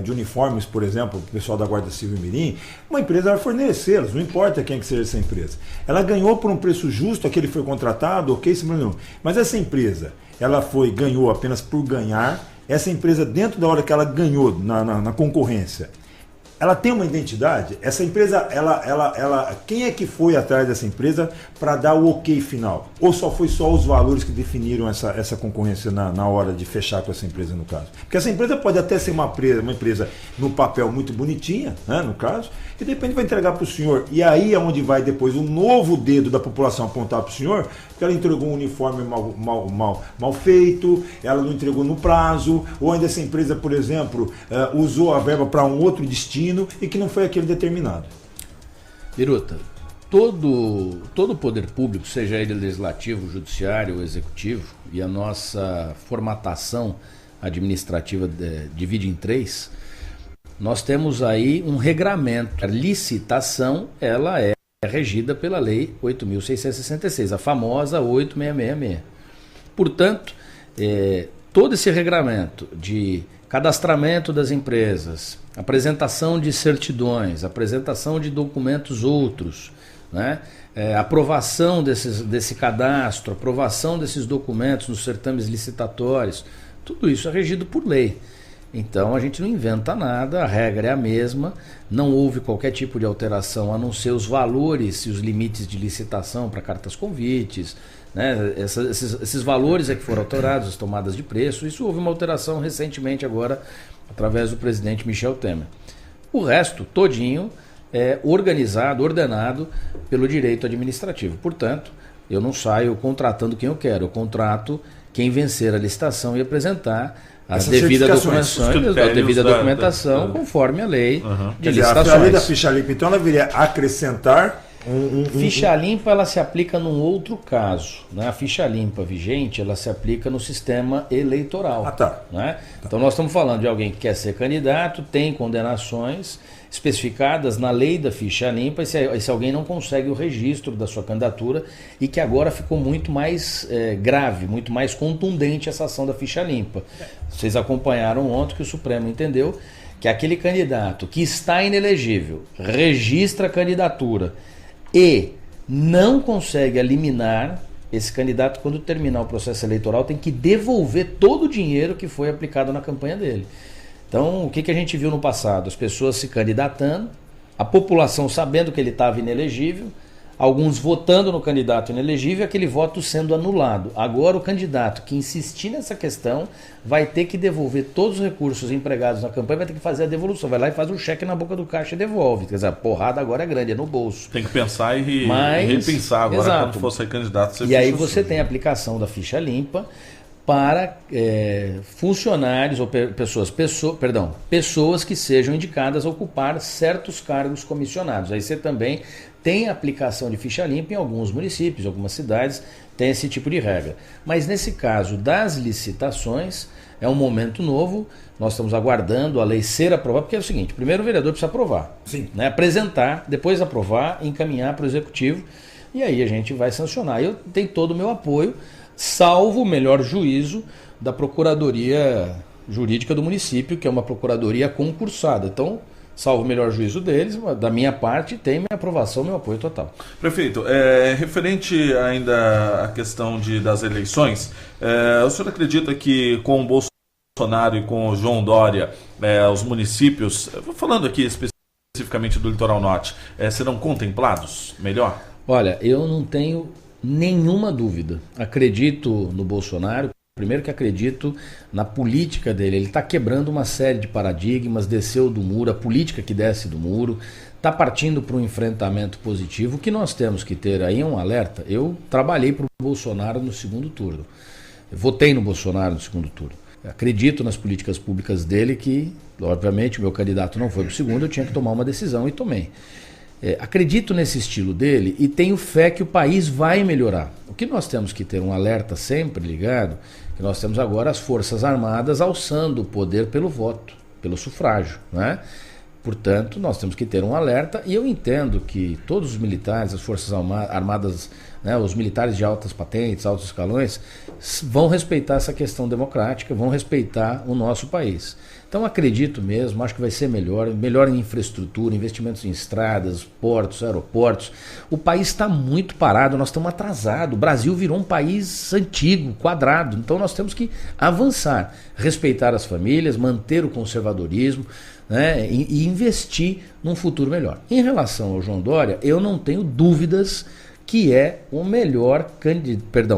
de uniformes, por exemplo, o pessoal da Guarda Civil Mirim, uma empresa vai fornecê-los, não importa quem que seja essa empresa. Ela ganhou por um preço justo, aquele foi contratado, ok, mas essa empresa, ela ganhou apenas por ganhar. Essa empresa, dentro da hora que ela ganhou na concorrência, ela tem uma identidade? Essa empresa, quem é que foi atrás dessa empresa para dar o ok final? Ou foi só os valores que definiram essa concorrência na hora de fechar com essa empresa, no caso? Porque essa empresa pode até ser uma empresa no papel muito bonitinha, né, no caso, e de repente vai entregar para o senhor. E aí é onde vai depois o novo dedo da população apontar para o senhor, que ela entregou um uniforme mal feito, ela não entregou no prazo, ou ainda essa empresa, por exemplo, usou a verba para um outro destino e que não foi aquele determinado. Biruta, todo poder público, seja ele legislativo, judiciário ou executivo, e a nossa formatação administrativa divide em 3, nós temos aí um regramento. A licitação, ela é regida pela Lei 8.666, a famosa 8.666. Portanto, todo esse regramento de cadastramento das empresas, apresentação de certidões, apresentação de documentos outros, né? Aprovação desse cadastro, aprovação desses documentos nos certames licitatórios, tudo isso é regido por lei. Então a gente não inventa nada, a regra é a mesma, não houve qualquer tipo de alteração a não ser os valores e os limites de licitação para cartas convites, né? Esses valores é que foram alterados, as tomadas de preço. Isso houve uma alteração recentemente agora através do presidente Michel Temer. O resto todinho é organizado, ordenado pelo direito administrativo. Portanto, eu não saio contratando quem eu quero, eu contrato quem vencer a licitação e apresentar as devidas documentações, a devida documentação conforme a lei de licitações. A lei da ficha limpa, então, ela viria acrescentar ficha limpa, ela se aplica num outro caso, né? A ficha limpa vigente, ela se aplica no sistema eleitoral. Né? Então nós estamos falando de alguém que quer ser candidato, tem condenações especificadas na lei da ficha limpa, e se alguém não consegue o registro da sua candidatura, e que agora ficou muito mais grave, muito mais contundente essa ação da ficha limpa. Vocês acompanharam ontem que o Supremo entendeu que aquele candidato que está inelegível, registra a candidatura e não consegue eliminar esse candidato, quando terminar o processo eleitoral, tem que devolver todo o dinheiro que foi aplicado na campanha dele. Então, o que a gente viu no passado? As pessoas se candidatando, a população sabendo que ele estava inelegível, alguns votando no candidato inelegível e aquele voto sendo anulado. Agora o candidato que insistir nessa questão vai ter que devolver todos os recursos empregados na campanha, vai ter que fazer a devolução. Vai lá e faz um cheque na boca do caixa e devolve. Quer dizer, a porrada agora é grande, é no bolso. Tem que pensar e repensar agora quando for sair candidato. E aí você tem a aplicação da ficha limpa para funcionários ou pessoas que sejam indicadas a ocupar certos cargos comissionados. Aí você também tem aplicação de ficha limpa em alguns municípios, algumas cidades, tem esse tipo de regra. Mas nesse caso das licitações, é um momento novo, nós estamos aguardando a lei ser aprovada, porque é o seguinte, primeiro o vereador precisa aprovar, né? Apresentar, depois aprovar, encaminhar para o executivo, e aí a gente vai sancionar. Eu tenho todo o meu apoio, salvo o melhor juízo da Procuradoria Jurídica do município, que é uma procuradoria concursada. Então, salvo o melhor juízo deles, da minha parte, tem minha aprovação, meu apoio total. Prefeito, referente ainda à questão das eleições, o senhor acredita que com o Bolsonaro e com o João Dória, os municípios, falando aqui especificamente do Litoral Norte, serão contemplados melhor? Olha, eu não tenho nenhuma dúvida. Acredito no Bolsonaro. Primeiro que acredito na política dele. Ele está quebrando uma série de paradigmas, desceu do muro, a política que desce do muro, está partindo para um enfrentamento positivo. O que nós temos que ter aí é um alerta. Eu trabalhei para o Bolsonaro no segundo turno. Eu votei no Bolsonaro no segundo turno. Acredito nas políticas públicas dele que, obviamente, o meu candidato não foi para o segundo, eu tinha que tomar uma decisão e tomei. Acredito nesse estilo dele e tenho fé que o país vai melhorar. O que nós temos que ter um alerta sempre ligado, que nós temos agora as Forças Armadas alçando o poder pelo voto, pelo sufrágio, né? Portanto, nós temos que ter um alerta, e eu entendo que todos os militares, as Forças Armadas, né, os militares de altas patentes, altos escalões, vão respeitar essa questão democrática, vão respeitar o nosso país. Então acredito mesmo, acho que vai ser melhor em infraestrutura, investimentos em estradas, portos, aeroportos. O país está muito parado, nós estamos atrasados. O Brasil virou um país antigo, quadrado. Então nós temos que avançar, respeitar as famílias, manter o conservadorismo, né, e investir num futuro melhor. Em relação ao João Dória, eu não tenho dúvidas que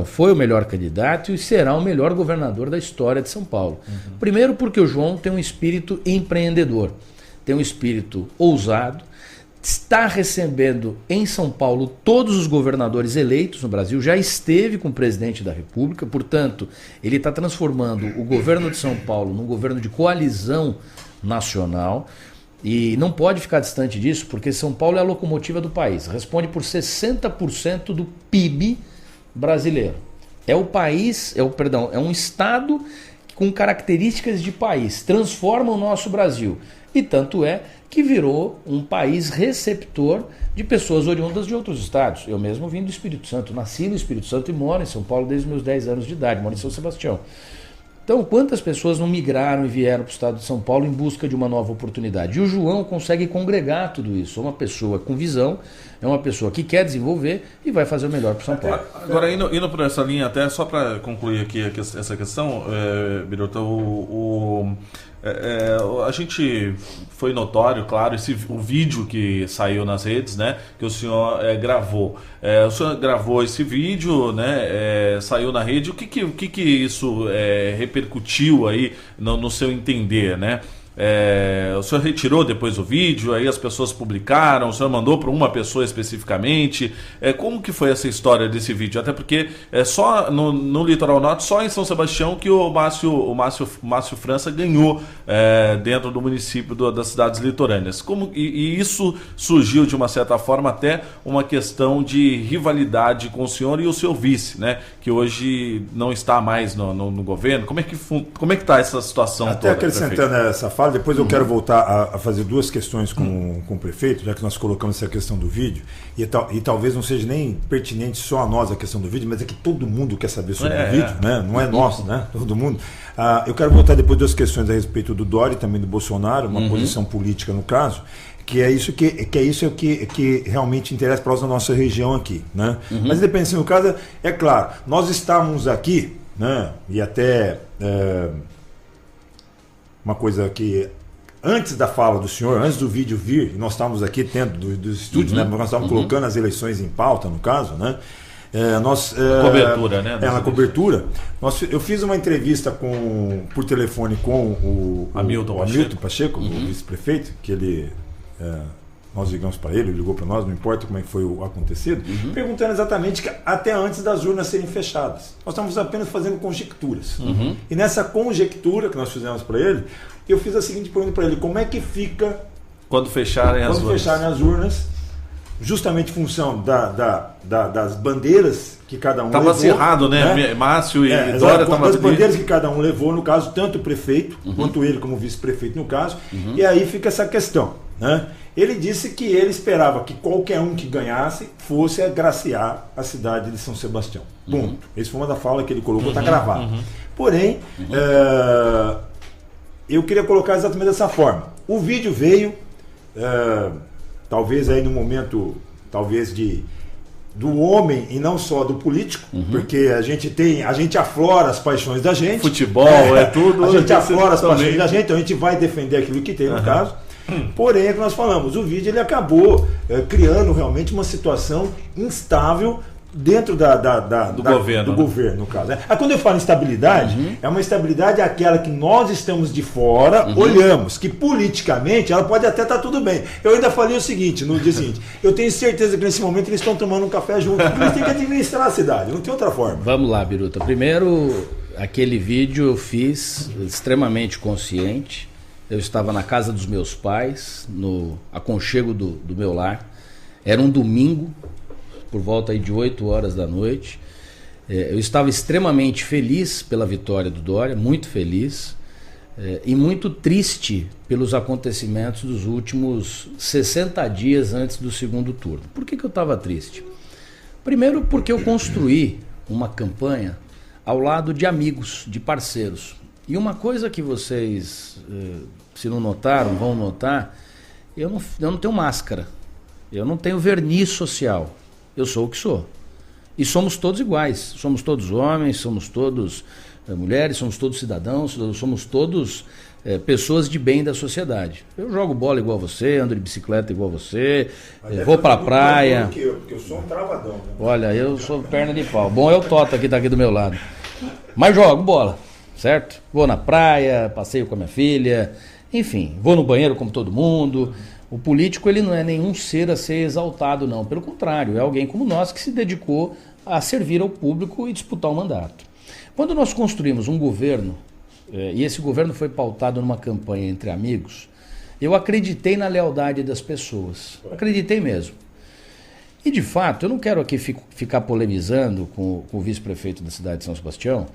foi o melhor candidato e será o melhor governador da história de São Paulo. Primeiro porque o João tem um espírito empreendedor, tem um espírito ousado, está recebendo em São Paulo todos os governadores eleitos no Brasil, já esteve com o presidente da República, portanto, ele está transformando o governo de São Paulo num governo de coalizão nacional. E não pode ficar distante disso, porque São Paulo é a locomotiva do país. Responde por 60% do PIB brasileiro. É um estado com características de país. Transforma o nosso Brasil. E tanto é que virou um país receptor de pessoas oriundas de outros estados. Eu mesmo vim do Espírito Santo. Nasci no Espírito Santo e moro em São Paulo desde os meus 10 anos de idade. Moro em São Sebastião. Então, quantas pessoas não migraram e vieram para o estado de São Paulo em busca de uma nova oportunidade? E o João consegue congregar tudo isso. É uma pessoa com visão, é uma pessoa que quer desenvolver e vai fazer o melhor para São Paulo. Agora, indo por essa linha, até só para concluir aqui essa questão, Biruta, a gente foi notório, claro, o vídeo que saiu nas redes, né, que o senhor gravou. O senhor gravou esse vídeo, né, saiu na rede. O que isso repercutiu aí no seu entender, né? O senhor retirou depois o vídeo, aí as pessoas publicaram, o senhor mandou para uma pessoa especificamente. Como que foi essa história desse vídeo? Até porque só no Litoral Norte, só em São Sebastião que o Márcio França ganhou dentro do município das cidades litorâneas. E isso surgiu de uma certa forma até uma questão de rivalidade com o senhor e o seu vice, né? Que hoje não está mais no governo. Como é que está essa situação até toda? Acrescentando essa fala, depois eu quero voltar a fazer duas questões com o prefeito, já que nós colocamos essa questão do vídeo, e talvez não seja nem pertinente só a nós a questão do vídeo, mas é que todo mundo quer saber sobre o vídeo, né? Não é nosso, né? Todo mundo. Eu quero voltar depois duas questões a respeito do Dória e também do Bolsonaro, uma posição política no caso, que é isso que realmente interessa para nós na nossa região aqui, né? Mas independente no caso, é claro, nós estávamos aqui, né? E até uma coisa que antes da fala do senhor, antes do vídeo vir, nós estávamos aqui dentro dos estúdios, né? Nós estávamos colocando as eleições em pauta, no caso, né? Cobertura, né? Na cobertura. Eu fiz uma entrevista por telefone com o Hamilton Pacheco, o vice-prefeito, que ele... nós ligamos para ele ligou para nós, não importa como é que foi o acontecido, perguntando exatamente até antes das urnas serem fechadas. Nós estamos apenas fazendo conjecturas. E nessa conjectura que nós fizemos para ele, eu fiz a seguinte pergunta para ele: como é que fica quando fecharem as urnas, justamente em função das bandeiras que cada um levou. Estava acirrado, né? Márcio e Dória estavam... As bandeiras que cada um levou, no caso, tanto o prefeito, quanto ele como vice-prefeito, no caso, e aí fica essa questão, né? Ele disse que ele esperava que qualquer um que ganhasse fosse agraciar a cidade de São Sebastião. Ponto. Essa foi uma da fala que ele colocou, está gravado. Porém, eu queria colocar exatamente dessa forma. O vídeo veio, talvez aí no momento, do homem e não só do político, porque a gente aflora as paixões da gente. Futebol, tudo. A gente aflora as paixões da gente, então a gente vai defender aquilo que tem no caso. Porém, é que nós falamos, o vídeo ele acabou criando realmente uma situação instável dentro do governo, no caso. Quando eu falo instabilidade, é uma instabilidade aquela que nós estamos de fora, olhamos, que politicamente ela pode até estar tudo bem. Eu ainda falei o seguinte, no dia seguinte, eu tenho certeza que nesse momento eles estão tomando um café juntos, porque eles têm que administrar a cidade, não tem outra forma. Vamos lá, Biruta. Primeiro, aquele vídeo eu fiz extremamente consciente. Eu estava na casa dos meus pais, no aconchego do meu lar. Era um domingo, por volta aí de 8 horas da noite. Eu estava extremamente feliz pela vitória do Dória, muito feliz, e muito triste pelos acontecimentos dos últimos 60 dias antes do segundo turno. Por que eu estava triste? Primeiro porque eu construí uma campanha ao lado de amigos, de parceiros. E uma coisa que vocês, se não notaram, vão notar, eu não tenho máscara, eu não tenho verniz social, eu sou o que sou. E somos todos iguais, somos todos homens, somos todos mulheres, somos todos cidadãos, somos todos pessoas de bem da sociedade. Eu jogo bola igual você, ando de bicicleta igual você, vou pra praia. Porque eu sou um travadão. Né? Olha, eu sou perna de pau. Bom é o Tota que tá aqui do meu lado. Mas jogo bola. Certo? Vou na praia, passeio com a minha filha, enfim, vou no banheiro como todo mundo. O político ele não é nenhum ser a ser exaltado, não. Pelo contrário, é alguém como nós que se dedicou a servir ao público e disputar o mandato. Quando nós construímos um governo, e esse governo foi pautado numa campanha entre amigos, eu acreditei na lealdade das pessoas. Acreditei mesmo. E de fato, eu não quero aqui ficar polemizando com o vice-prefeito da cidade de São Sebastião,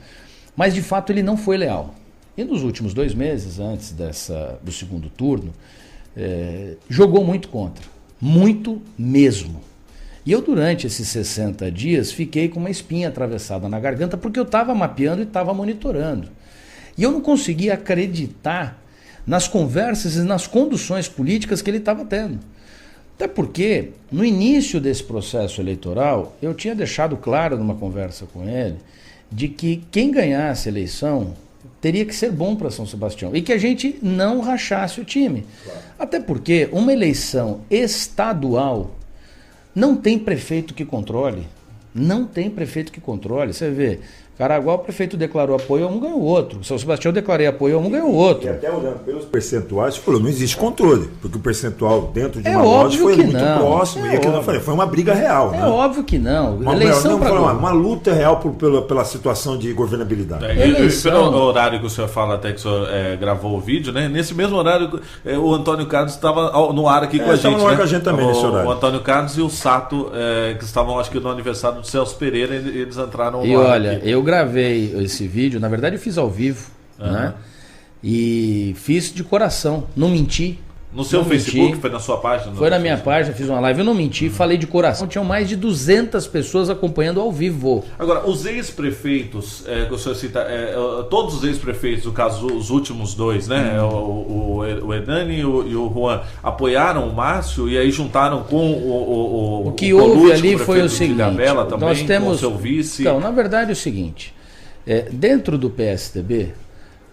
mas, de fato, ele não foi leal. E nos últimos 2 meses, antes do segundo turno, jogou muito contra. Muito mesmo. E eu, durante esses 60 dias, fiquei com uma espinha atravessada na garganta, porque eu estava mapeando e estava monitorando. E eu não conseguia acreditar nas conversas e nas conduções políticas que ele estava tendo. Até porque, no início desse processo eleitoral, eu tinha deixado claro numa conversa com ele de que quem ganhasse a eleição teria que ser bom para São Sebastião e que a gente não rachasse o time. Claro. Até porque uma eleição estadual não tem prefeito que controle. Não tem prefeito que controle. Você vê, Caraguá, o prefeito declarou apoio a um, ganhou o outro. São Sebastião, declarei apoio a um, ganhou o outro. E até olhando pelos percentuais, você falou, não existe controle, porque o percentual dentro de uma loja foi muito não. próximo. E aquilo eu falei, foi uma briga real. É óbvio que não. Uma luta real pela situação de governabilidade. Pelo horário que o senhor fala, até que o senhor gravou o vídeo, né? Nesse mesmo horário, o Antônio Carlos estava no ar aqui com a gente. Estava no ar com a gente também, nesse horário. O Antônio Carlos e o Sato, que estavam, acho que no aniversário do Celso Pereira, eles entraram no ar. E olha, aqui. Eu gravei esse vídeo, na verdade eu fiz ao vivo, né? E fiz de coração, não menti. No seu Facebook, foi na sua página? Foi na minha página, fiz uma live, eu não menti, falei de coração. Tinham mais de 200 pessoas acompanhando ao vivo. Agora, os ex-prefeitos, que o senhor cita, todos os ex-prefeitos, no caso os últimos dois, né? O Hernani e o Juan, apoiaram o Márcio e aí juntaram com o que houve ali foi o seguinte, Ilhabela também, nós temos, com o seu vice. Então, na verdade é o seguinte, dentro do PSDB,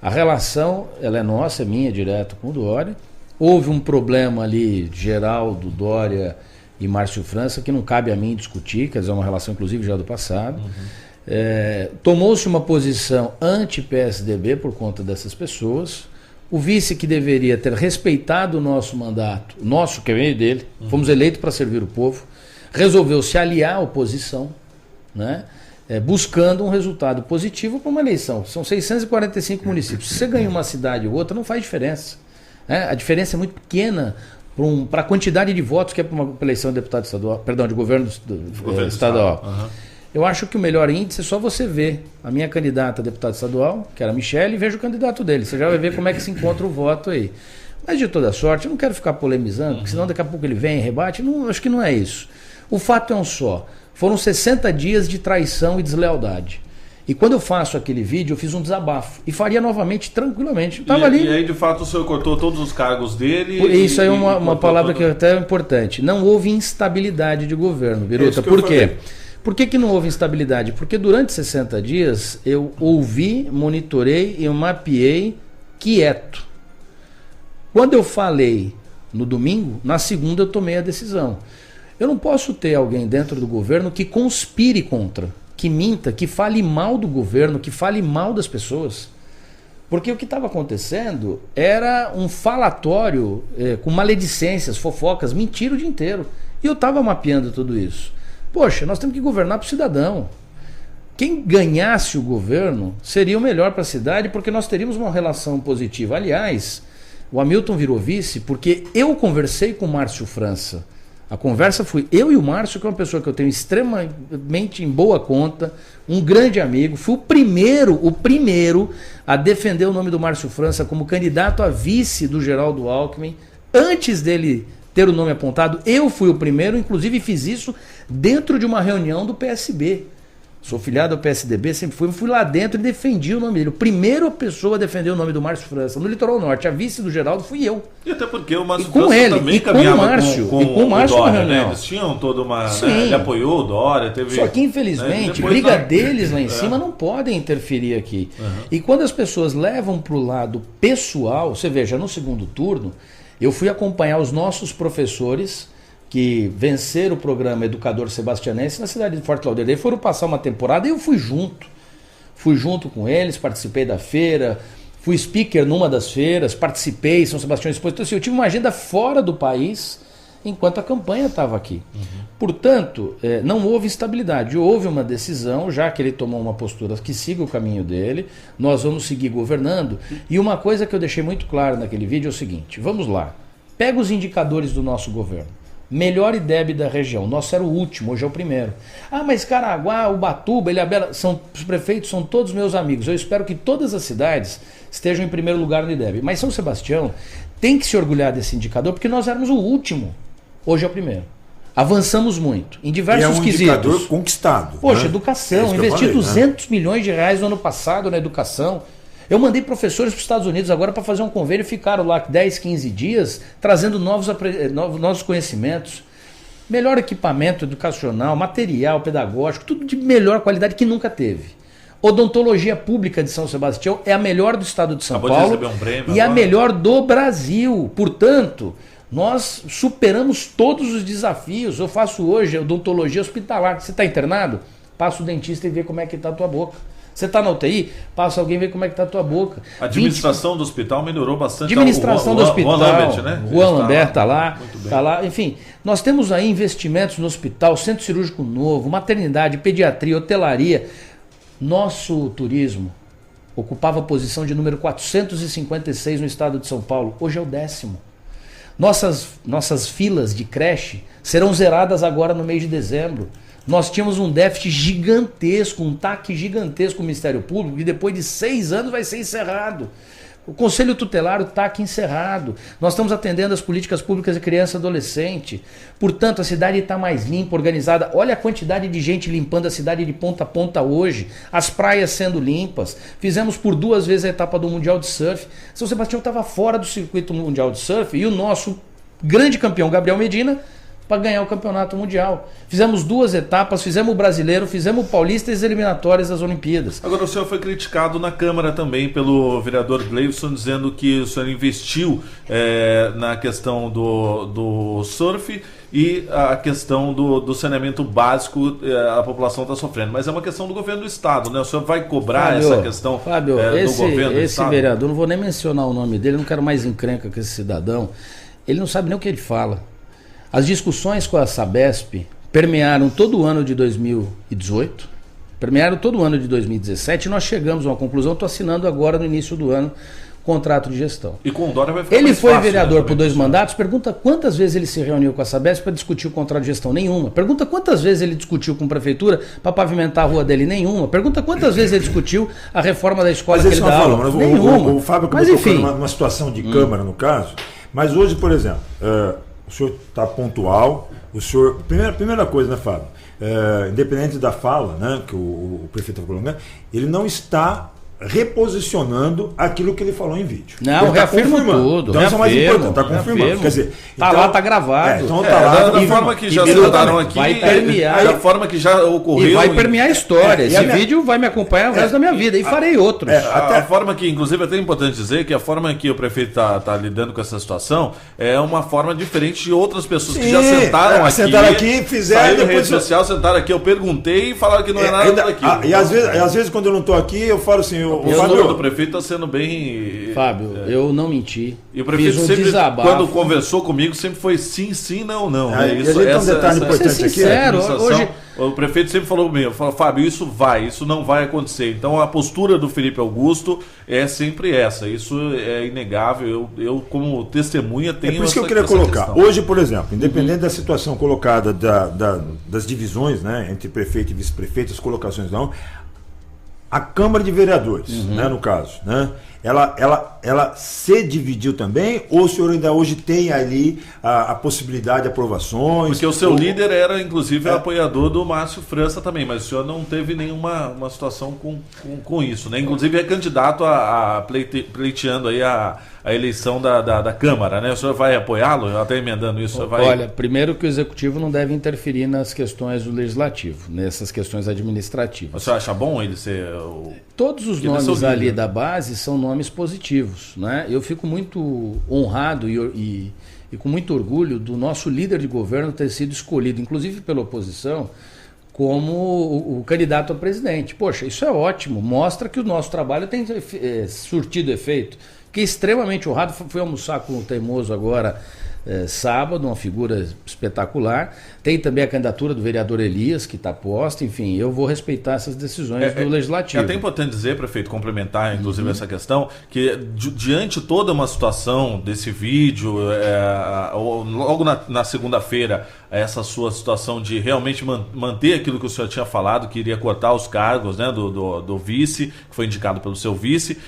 a relação ela é nossa, é minha, direto com o Dória. Houve um problema ali, Geraldo, Dória e Márcio França, que não cabe a mim discutir, quer dizer, é uma relação inclusive já do passado. Tomou-se uma posição anti-PSDB por conta dessas pessoas. O vice que deveria ter respeitado o nosso mandato, nosso que veio dele, fomos eleitos para servir o povo, resolveu se aliar à oposição, né? Buscando um resultado positivo para uma eleição. São 645 municípios. Se você ganha uma cidade ou outra, não faz diferença. A diferença é muito pequena para a quantidade de votos que é para uma eleição de deputado estadual, perdão, de governo estadual. Eu acho que o melhor índice é só você ver a minha candidata a deputada estadual, que era a Michele, e veja o candidato dele. Você já vai ver como é que se encontra o voto aí. Mas de toda sorte, eu não quero ficar polemizando, porque senão daqui a pouco ele vem e rebate. Não, acho que não é isso. O fato é um só. Foram 60 dias de traição e deslealdade. E quando eu faço aquele vídeo, eu fiz um desabafo. E faria novamente, tranquilamente. Tava ali. E aí, de fato, o senhor cortou todos os cargos dele. Isso aí é uma palavra que até é importante. Não houve instabilidade de governo, Biruta. Por quê? Por que não houve instabilidade? Porque durante 60 dias eu ouvi, monitorei e mapeei quieto. Quando eu falei no domingo, na segunda eu tomei a decisão. Eu não posso ter alguém dentro do governo que conspire contra, que minta, que fale mal do governo, que fale mal das pessoas. Porque o que estava acontecendo era um falatório com maledicências, fofocas, mentira o dia inteiro. E eu estava mapeando tudo isso. Poxa, nós temos que governar para o cidadão. Quem ganhasse o governo seria o melhor para a cidade, porque nós teríamos uma relação positiva. Aliás, o Hamilton virou vice porque eu conversei com o Márcio França. A conversa foi eu e o Márcio, que é uma pessoa que eu tenho extremamente em boa conta, um grande amigo. Fui o primeiro a defender o nome do Márcio França como candidato a vice do Geraldo Alckmin. Antes dele ter o nome apontado, eu fui o primeiro, inclusive fiz isso dentro de uma reunião do PSB. Sou filiado ao PSDB, sempre fui lá dentro e defendi o nome dele. A primeira pessoa a defender o nome do Márcio França no Litoral Norte, a vice do Geraldo, fui eu. E até porque o Márcio França também caminhava com o Dória, né? Eles tinham toda uma... Né? Ele apoiou o Dória, teve... Só que, infelizmente, briga deles lá em cima não podem interferir aqui. E quando as pessoas levam para o lado pessoal, você veja, no segundo turno, eu fui acompanhar os nossos professores que venceram o programa Educador Sebastianense na cidade de Forte Lauderdale. Eles foram passar uma temporada e eu fui junto. Fui junto com eles, participei da feira, fui speaker numa das feiras, participei, São Sebastião Expositor. Então, assim, eu tive uma agenda fora do país enquanto a campanha estava aqui. Portanto, não houve instabilidade. Houve uma decisão, já que ele tomou uma postura que siga o caminho dele, nós vamos seguir governando. E uma coisa que eu deixei muito claro naquele vídeo é o seguinte, vamos lá, pega os indicadores do nosso governo. Melhor IDEB da região. Nosso era o último, hoje é o primeiro. Ah, mas Caraguá, Ubatuba, Ilhabela, os prefeitos são todos meus amigos. Eu espero que todas as cidades estejam em primeiro lugar no IDEB. Mas São Sebastião tem que se orgulhar desse indicador, porque nós éramos o último. Hoje é o primeiro. Avançamos muito, em diversos quesitos. Indicador conquistado. Poxa, educação. Investi 200 milhões de reais no ano passado na educação. Eu mandei professores para os Estados Unidos agora para fazer um convênio, ficaram lá 10, 15 dias, trazendo novos conhecimentos, melhor equipamento educacional, material pedagógico, tudo de melhor qualidade que nunca teve. Odontologia Pública de São Sebastião é a melhor do estado de São Paulo e a melhor do Brasil. Portanto, nós superamos todos os desafios. Eu faço hoje odontologia hospitalar. Você está internado? Passa o dentista e vê como é que está a tua boca. Você está na UTI? Passa alguém ver como é que está a tua boca. A administração do hospital melhorou bastante. Administração do hospital. Juan Lambert, né? Juan Lambert está lá. Tá lá. Enfim, nós temos aí investimentos no hospital, centro cirúrgico novo, maternidade, pediatria, hotelaria. Nosso turismo ocupava a posição de número 456 no estado de São Paulo. Hoje é o 10º. Nossas filas de creche serão zeradas agora no mês de dezembro. Nós tínhamos um déficit gigantesco, um TAC gigantesco com o Ministério Público, e depois de 6 anos vai ser encerrado. O Conselho Tutelar, o TAC encerrado. Nós estamos atendendo as políticas públicas de criança e adolescente. Portanto, a cidade está mais limpa, organizada. Olha a quantidade de gente limpando a cidade de ponta a ponta hoje. As praias sendo limpas. Fizemos por 2 vezes a etapa do Mundial de Surf. São Sebastião estava fora do circuito mundial de surf e o nosso grande campeão, Gabriel Medina, para ganhar o campeonato mundial. Fizemos 2 etapas, fizemos o brasileiro, fizemos o paulista e as eliminatórias das Olimpíadas. Agora, o senhor foi criticado na Câmara também pelo vereador Gleivson, dizendo que o senhor investiu na questão do surf e a questão do saneamento básico, a população está sofrendo. Mas é uma questão do governo do Estado, né? O senhor vai cobrar essa questão do governo do Estado? Esse vereador, não vou nem mencionar o nome dele, não quero mais encrenca com esse cidadão. Ele não sabe nem o que ele fala. As discussões com a Sabesp permearam todo o ano de 2018, permearam todo o ano de 2017 e nós chegamos a uma conclusão. Estou assinando agora no início do ano contrato de gestão. E com o Dória vai ficar Ele mais foi fácil, vereador, né, por 2 mandatos. Pergunta quantas vezes ele se reuniu com a Sabesp para discutir o contrato de gestão? Nenhuma. Pergunta quantas vezes ele discutiu com a prefeitura para pavimentar a rua dele? Nenhuma. Pergunta quantas vezes ele discutiu a reforma da escola que ele dá aula? Nenhuma. O Fábio acabou tocando numa situação de Câmara, no caso. Mas hoje, por exemplo, o senhor está pontual. O senhor, primeira coisa, né, Fábio? Independente da fala, né, que o prefeito está falando, né, ele não está reposicionando aquilo que ele falou em vídeo. Não, reafirma tudo. Então isso é mais importante, está confirmando. Quer dizer, tá lá, está gravado. Então tá lá. Da forma que já citaram aqui, vai permear, da forma que já ocorreu. E vai permear a história. Esse vídeo vai me acompanhar o resto da minha vida. E farei outros. A forma que, inclusive, é até importante dizer que a forma que o prefeito está lidando com essa situação é uma forma diferente de outras pessoas que já sentaram aqui. Sentaram aqui, fizeram. Na rede social, sentaram aqui. Eu perguntei e falaram que não é nada daquilo. E às vezes, quando eu não estou aqui, eu falo assim. O Fábio do prefeito está sendo bem... Fábio, eu não menti. E o prefeito sempre, quando conversou comigo, sempre foi sim, não. Isso é um detalhe importante aqui. Hoje... O prefeito sempre falou comigo, Fábio, isso não vai acontecer. Então a postura do Felipe Augusto é sempre essa. Isso é inegável. Eu como testemunha, tenho essa questão. É por isso que eu queria colocar. Questão. Hoje, por exemplo, independente da situação colocada das divisões, né, entre prefeito e vice-prefeito, as colocações não, a Câmara de Vereadores, né, no caso, né, ela se dividiu também, ou o senhor ainda hoje tem ali a possibilidade de aprovações? Porque o seu líder era, inclusive, apoiador do Márcio França também, mas o senhor não teve nenhuma situação com isso, né? Inclusive é candidato pleiteando aí a eleição da Câmara, né? O senhor vai apoiá-lo? Até emendando isso, Olha, primeiro que o Executivo não deve interferir nas questões do Legislativo, nessas questões administrativas. O senhor acha bom ele ser Todos os nomes ali da base são nomes positivos, né? Eu fico muito honrado e com muito orgulho do nosso líder de governo ter sido escolhido, inclusive pela oposição, como o candidato a presidente. Poxa, isso é ótimo, mostra que o nosso trabalho tem surtido efeito. Fiquei extremamente honrado, fui almoçar com o Teimoso agora sábado, uma figura espetacular. Tem também a candidatura do vereador Elias, que está posta. Enfim, eu vou respeitar essas decisões do Legislativo. É até importante dizer, prefeito, complementar inclusive essa questão, que diante de toda uma situação desse vídeo, logo na segunda-feira, essa sua situação de realmente manter aquilo que o senhor tinha falado, que iria cortar os cargos, né, do vice, que foi indicado pelo seu vice,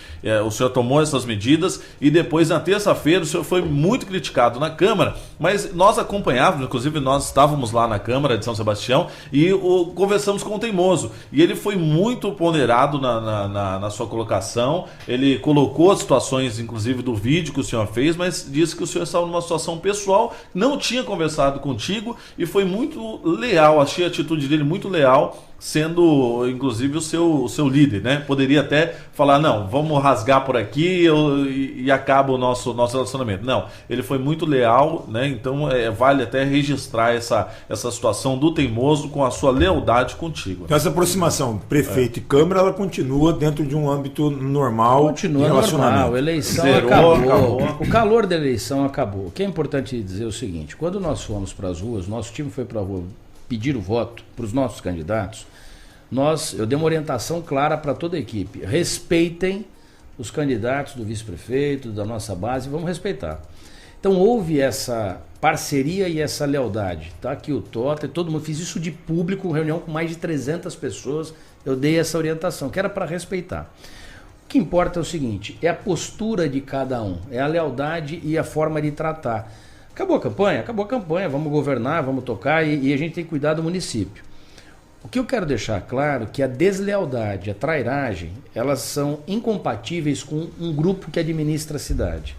o senhor tomou essas medidas e depois, na terça-feira, o senhor foi muito criticado na Câmara, Câmara, mas nós acompanhávamos, inclusive nós estávamos lá na Câmara de São Sebastião e conversamos com o Teimoso. E ele foi muito ponderado na sua colocação, ele colocou as situações, inclusive do vídeo que o senhor fez, mas disse que o senhor estava numa situação pessoal, não tinha conversado contigo e foi muito leal, achei a atitude dele muito leal, sendo inclusive o seu líder, né? Poderia até falar, não, vamos rasgar por aqui e acaba o nosso relacionamento. Não, ele foi muito leal, né? Então vale até registrar essa situação do Teimoso com a sua lealdade contigo. Então essa aproximação prefeito e Câmara, ela continua dentro de um âmbito normal. Continua normal, a eleição acabou. O calor da eleição acabou. O que é importante dizer é o seguinte, quando nós fomos para as ruas, nosso time foi para a rua pedir o voto para os nossos candidatos, eu dei uma orientação clara para toda a equipe. Respeitem os candidatos do vice-prefeito, da nossa base, vamos respeitar. Então houve essa parceria e essa lealdade. Tá aqui o Tota, todo mundo, fiz isso de público, reunião com mais de 300 pessoas, eu dei essa orientação, que era para respeitar. O que importa é o seguinte, é a postura de cada um, é a lealdade e a forma de tratar. Acabou a campanha, vamos governar, vamos tocar e a gente tem que cuidar do município. O que eu quero deixar claro é que a deslealdade, a trairagem, elas são incompatíveis com um grupo que administra a cidade.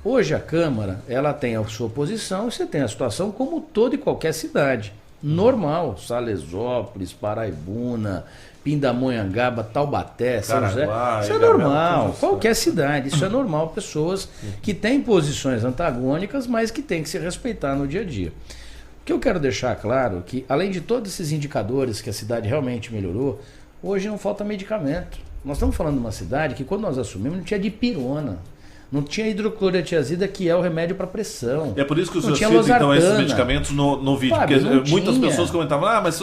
Hoje a Câmara, ela tem a sua posição e você tem a situação como toda e qualquer cidade. Normal, Salesópolis, Paraibuna, Pindamonhangaba, Taubaté, São José. Isso é normal, qualquer cidade, isso é normal. Pessoas que têm posições antagônicas, mas que têm que se respeitar no dia a dia. O que eu quero deixar claro é que, além de todos esses indicadores que a cidade realmente melhorou, hoje não falta medicamento. Nós estamos falando de uma cidade que, quando nós assumimos, não tinha dipirona. Não tinha hidroclorotiazida, que é o remédio para pressão. É por isso que o senhor cita, então, esses medicamentos no vídeo. Fábio, porque muitas pessoas comentavam, mas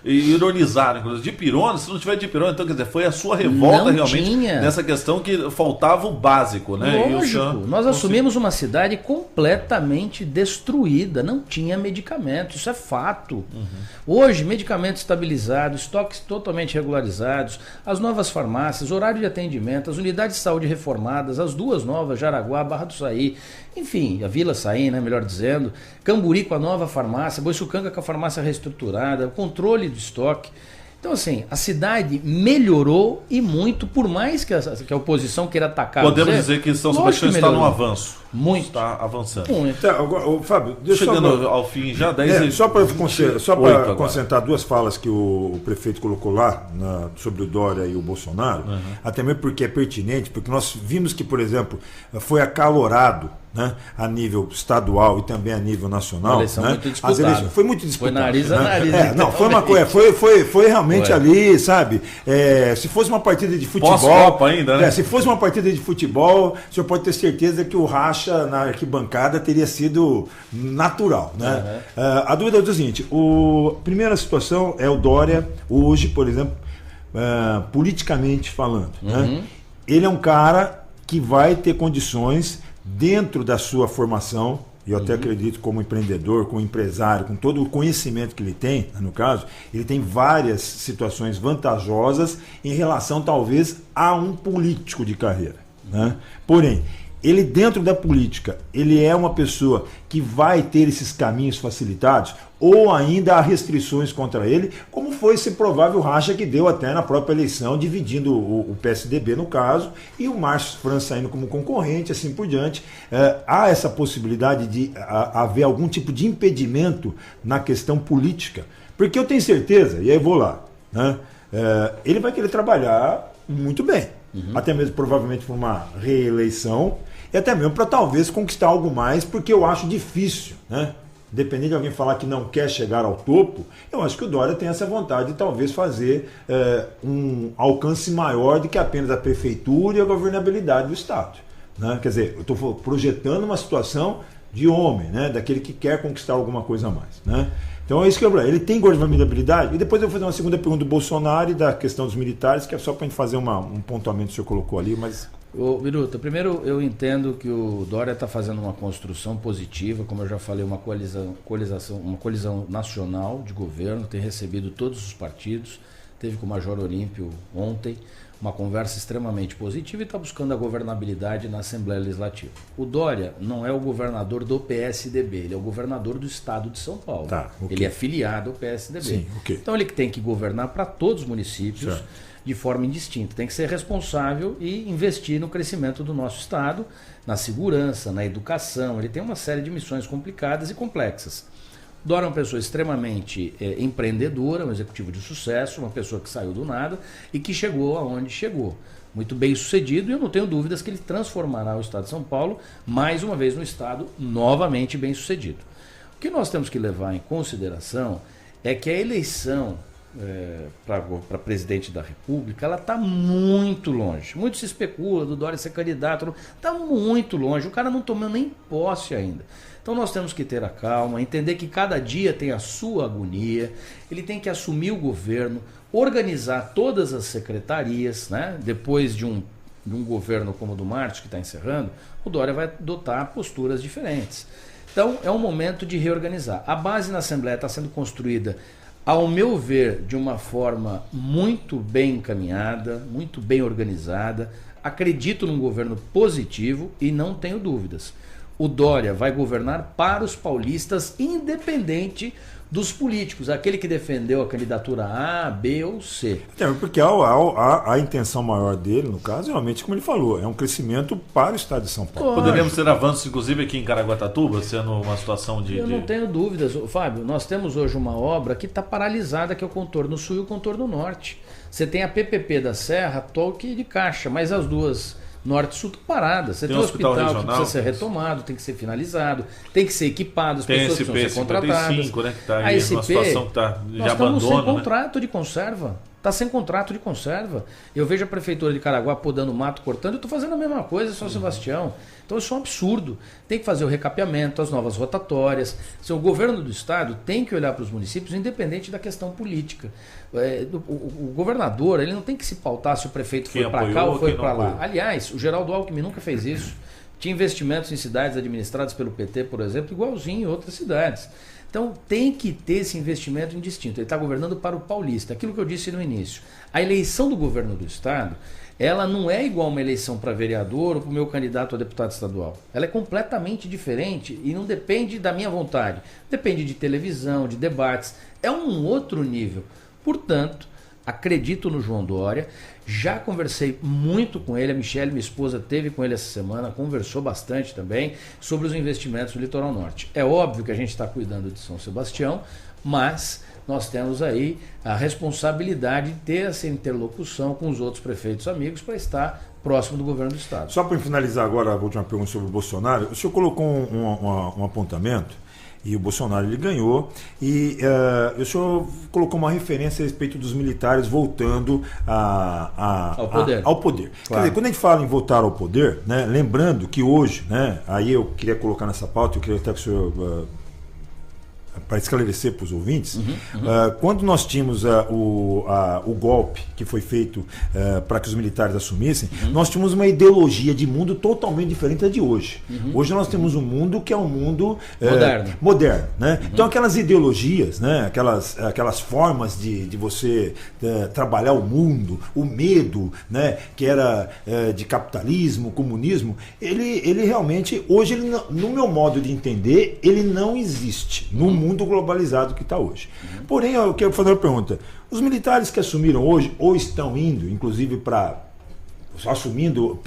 ironizaram, inclusive, dipirona, se não tiver dipirona, então, quer dizer, foi a sua revolta realmente nessa questão que faltava o básico, né? Lógico, nós assumimos uma cidade completamente destruída, não tinha medicamento, isso é fato. Hoje, medicamentos estabilizados, estoques totalmente regularizados, as novas farmácias, horário de atendimento, as unidades de saúde reformadas, as duas novas, Jaraguá, Barra do Saí, enfim, a Vila Saí, né, melhor dizendo, Camburi com a nova farmácia, Boiçucanga com a farmácia reestruturada, controle do estoque. Então, assim, a cidade melhorou e muito, por mais que a oposição queira atacar. Podemos dizer que São Sebastião está num avanço. Muito. Está avançando. Muito. Então, agora, Fábio, chegando ao fim já, 10 só para concentrar duas falas que o prefeito colocou lá sobre o Dória e o Bolsonaro, até mesmo porque é pertinente, porque nós vimos que, por exemplo, foi acalorado, né, a nível estadual e também a nível nacional. Eleição, né? Muito disputada. Foi muito disputada. Foi nariz a nariz. Não, foi uma coisa, foi realmente ali, sabe? Se fosse uma partida de futebol. Pós-Copa ainda, né? Se fosse uma partida de futebol, o senhor pode ter certeza que o racha na arquibancada teria sido natural, né? A dúvida é o seguinte: a primeira situação é o Dória, hoje, por exemplo, politicamente falando. Né? Ele é um cara que vai ter condições, dentro da sua formação, e eu até acredito como empreendedor, como empresário, com todo o conhecimento que ele tem, no caso, ele tem várias situações vantajosas em relação, talvez, a um político de carreira. Né? Porém, ele dentro da política, ele é uma pessoa que vai ter esses caminhos facilitados ou ainda há restrições contra ele, como foi esse provável racha que deu até na própria eleição, dividindo o PSDB no caso, e o Márcio França saindo como concorrente, assim por diante. Há essa possibilidade de haver algum tipo de impedimento na questão política, porque eu tenho certeza, e aí eu vou lá, né? Ele vai querer trabalhar muito bem, até mesmo provavelmente por uma reeleição, e até mesmo para talvez conquistar algo mais, porque eu acho difícil, né? Independente de alguém falar que não quer chegar ao topo, eu acho que o Dória tem essa vontade de talvez fazer um alcance maior do que apenas a prefeitura e a governabilidade do Estado. Né? Quer dizer, eu estou projetando uma situação de homem, né? Daquele que quer conquistar alguma coisa a mais. Né? Então é isso que eu ele tem governabilidade. E depois eu vou fazer uma segunda pergunta do Bolsonaro e da questão dos militares, que é só para a gente fazer um pontuamento que o senhor colocou ali, mas... Ô, Biruta, primeiro eu entendo que o Dória está fazendo uma construção positiva, como eu já falei, uma coalizão nacional de governo, tem recebido todos os partidos, teve com o Major Olímpio ontem, uma conversa extremamente positiva e está buscando a governabilidade na Assembleia Legislativa. O Dória não é o governador do PSDB, ele é o governador do estado de São Paulo. Tá, okay. Ele é filiado ao PSDB. Sim, okay. Então ele tem que governar para todos os municípios, certo, de forma indistinta. Tem que ser responsável e investir no crescimento do nosso estado, na segurança, na educação. Ele tem uma série de missões complicadas e complexas. Dória é uma pessoa extremamente empreendedora, um executivo de sucesso, uma pessoa que saiu do nada e que chegou aonde chegou. Muito bem sucedido, e eu não tenho dúvidas que ele transformará o estado de São Paulo mais uma vez no estado novamente bem sucedido. O que nós temos que levar em consideração é que a eleição para presidente da República, ela está muito longe. Muito se especula do Dória ser candidato, está muito longe. O cara não tomou nem posse ainda. Então nós temos que ter a calma, entender que cada dia tem a sua agonia, ele tem que assumir o governo, organizar todas as secretarias, né? Depois de um governo como o do Márcio, que está encerrando, o Dória vai adotar posturas diferentes. Então é um momento de reorganizar. A base na Assembleia está sendo construída, ao meu ver, de uma forma muito bem encaminhada, muito bem organizada. Acredito num governo positivo e não tenho dúvidas. O Dória vai governar para os paulistas, independente dos políticos, aquele que defendeu a candidatura A, B ou C. Porque a intenção maior dele, no caso, realmente, como ele falou, é um crescimento para o estado de São Paulo. Poderíamos ter avanços, inclusive, aqui em Caraguatatuba, sendo uma situação de... Eu não tenho dúvidas, Fábio. Nós temos hoje uma obra que está paralisada, que é o contorno sul e o contorno norte. Você tem a PPP da Serra, toque de caixa, mas as duas... Norte e Sul estão paradas. Você tem um hospital que precisa ser retomado, tem que ser finalizado, tem que ser equipado, as pessoas precisam ser contratadas. 55, né, que está aí numa situação que está de nós abandono. Estamos sem contrato de conserva. Está sem contrato de conserva. Eu vejo a prefeitura de Caraguá podando mato, cortando, eu estou fazendo a mesma coisa, São Sebastião. Então isso é um absurdo. Tem que fazer o recapeamento, as novas rotatórias. O governo do estado tem que olhar para os municípios, independente da questão política. O governador, ele não tem que se pautar se o prefeito foi para cá ou foi para lá. Aliás, o Geraldo Alckmin nunca fez isso. Tinha investimentos em cidades administradas pelo PT, por exemplo, igualzinho em outras cidades. Então tem que ter esse investimento indistinto. Ele está governando para o paulista. Aquilo que eu disse no início. A eleição do governo do estado, ela não é igual uma eleição para vereador ou para o meu candidato a deputado estadual. Ela é completamente diferente e não depende da minha vontade. Depende de televisão, de debates. É um outro nível. Portanto, acredito no João Dória. Já conversei muito com ele, a Michele, minha esposa, esteve com ele essa semana, conversou bastante também sobre os investimentos no Litoral Norte. É óbvio que a gente está cuidando de São Sebastião, mas nós temos aí a responsabilidade de ter essa interlocução com os outros prefeitos amigos para estar próximo do governo do estado. Só para finalizar agora a última pergunta sobre o Bolsonaro, o senhor colocou um apontamento. E o Bolsonaro ele ganhou e o senhor colocou uma referência a respeito dos militares voltando ao poder. Claro. Quer dizer, quando a gente fala em voltar ao poder, né, lembrando que hoje, né, aí eu queria colocar nessa pauta, eu queria até que o senhor... para esclarecer para os ouvintes, quando nós tínhamos o golpe que foi feito para que os militares assumissem, nós tínhamos uma ideologia de mundo totalmente diferente da de hoje. Hoje nós temos um mundo que é um mundo moderno, né? Então aquelas ideologias, né? aquelas formas de você trabalhar o mundo, o medo, né? Que era de capitalismo, comunismo, ele realmente, hoje, no meu modo de entender, ele não existe no mundo globalizado que está hoje. Porém, eu quero fazer uma pergunta. Os militares que assumiram hoje, ou estão indo, inclusive, assumindo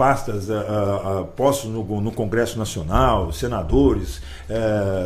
postos no Congresso Nacional, senadores,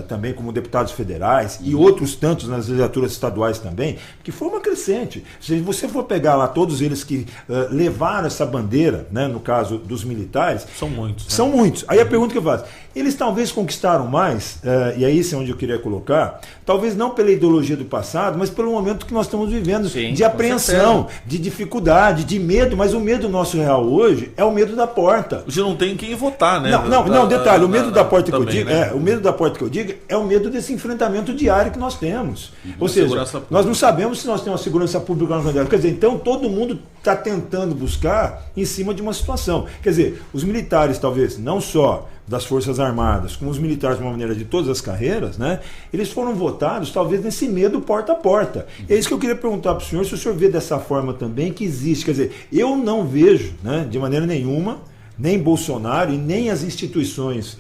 também como deputados federais e outros tantos nas legislaturas estaduais também, que foi uma crescente. Se você for pegar lá todos eles que levaram essa bandeira, né, no caso dos militares... São muitos. Né? São muitos. Aí a pergunta que eu faço, eles talvez conquistaram mais, e aí isso é onde eu queria colocar, talvez não pela ideologia do passado, mas pelo momento que nós estamos vivendo, sim, de apreensão, de dificuldade, de medo, mas o medo nosso real hoje é o medo da porta. Você não tem quem votar, né? Não, detalhe, o medo da porta que eu digo, né? O medo da porta que eu digo é o medo desse enfrentamento diário que nós temos. Ou seja, nós não sabemos se nós temos uma segurança pública ou não. Quer dizer, então todo mundo está tentando buscar em cima de uma situação. Quer dizer, os militares talvez não só das Forças Armadas, como os militares de uma maneira de todas as carreiras, né, eles foram votados talvez nesse medo porta a porta. É isso que eu queria perguntar para o senhor, se o senhor vê dessa forma também que existe. Quer dizer, eu não vejo, né, de maneira nenhuma, nem Bolsonaro e nem as instituições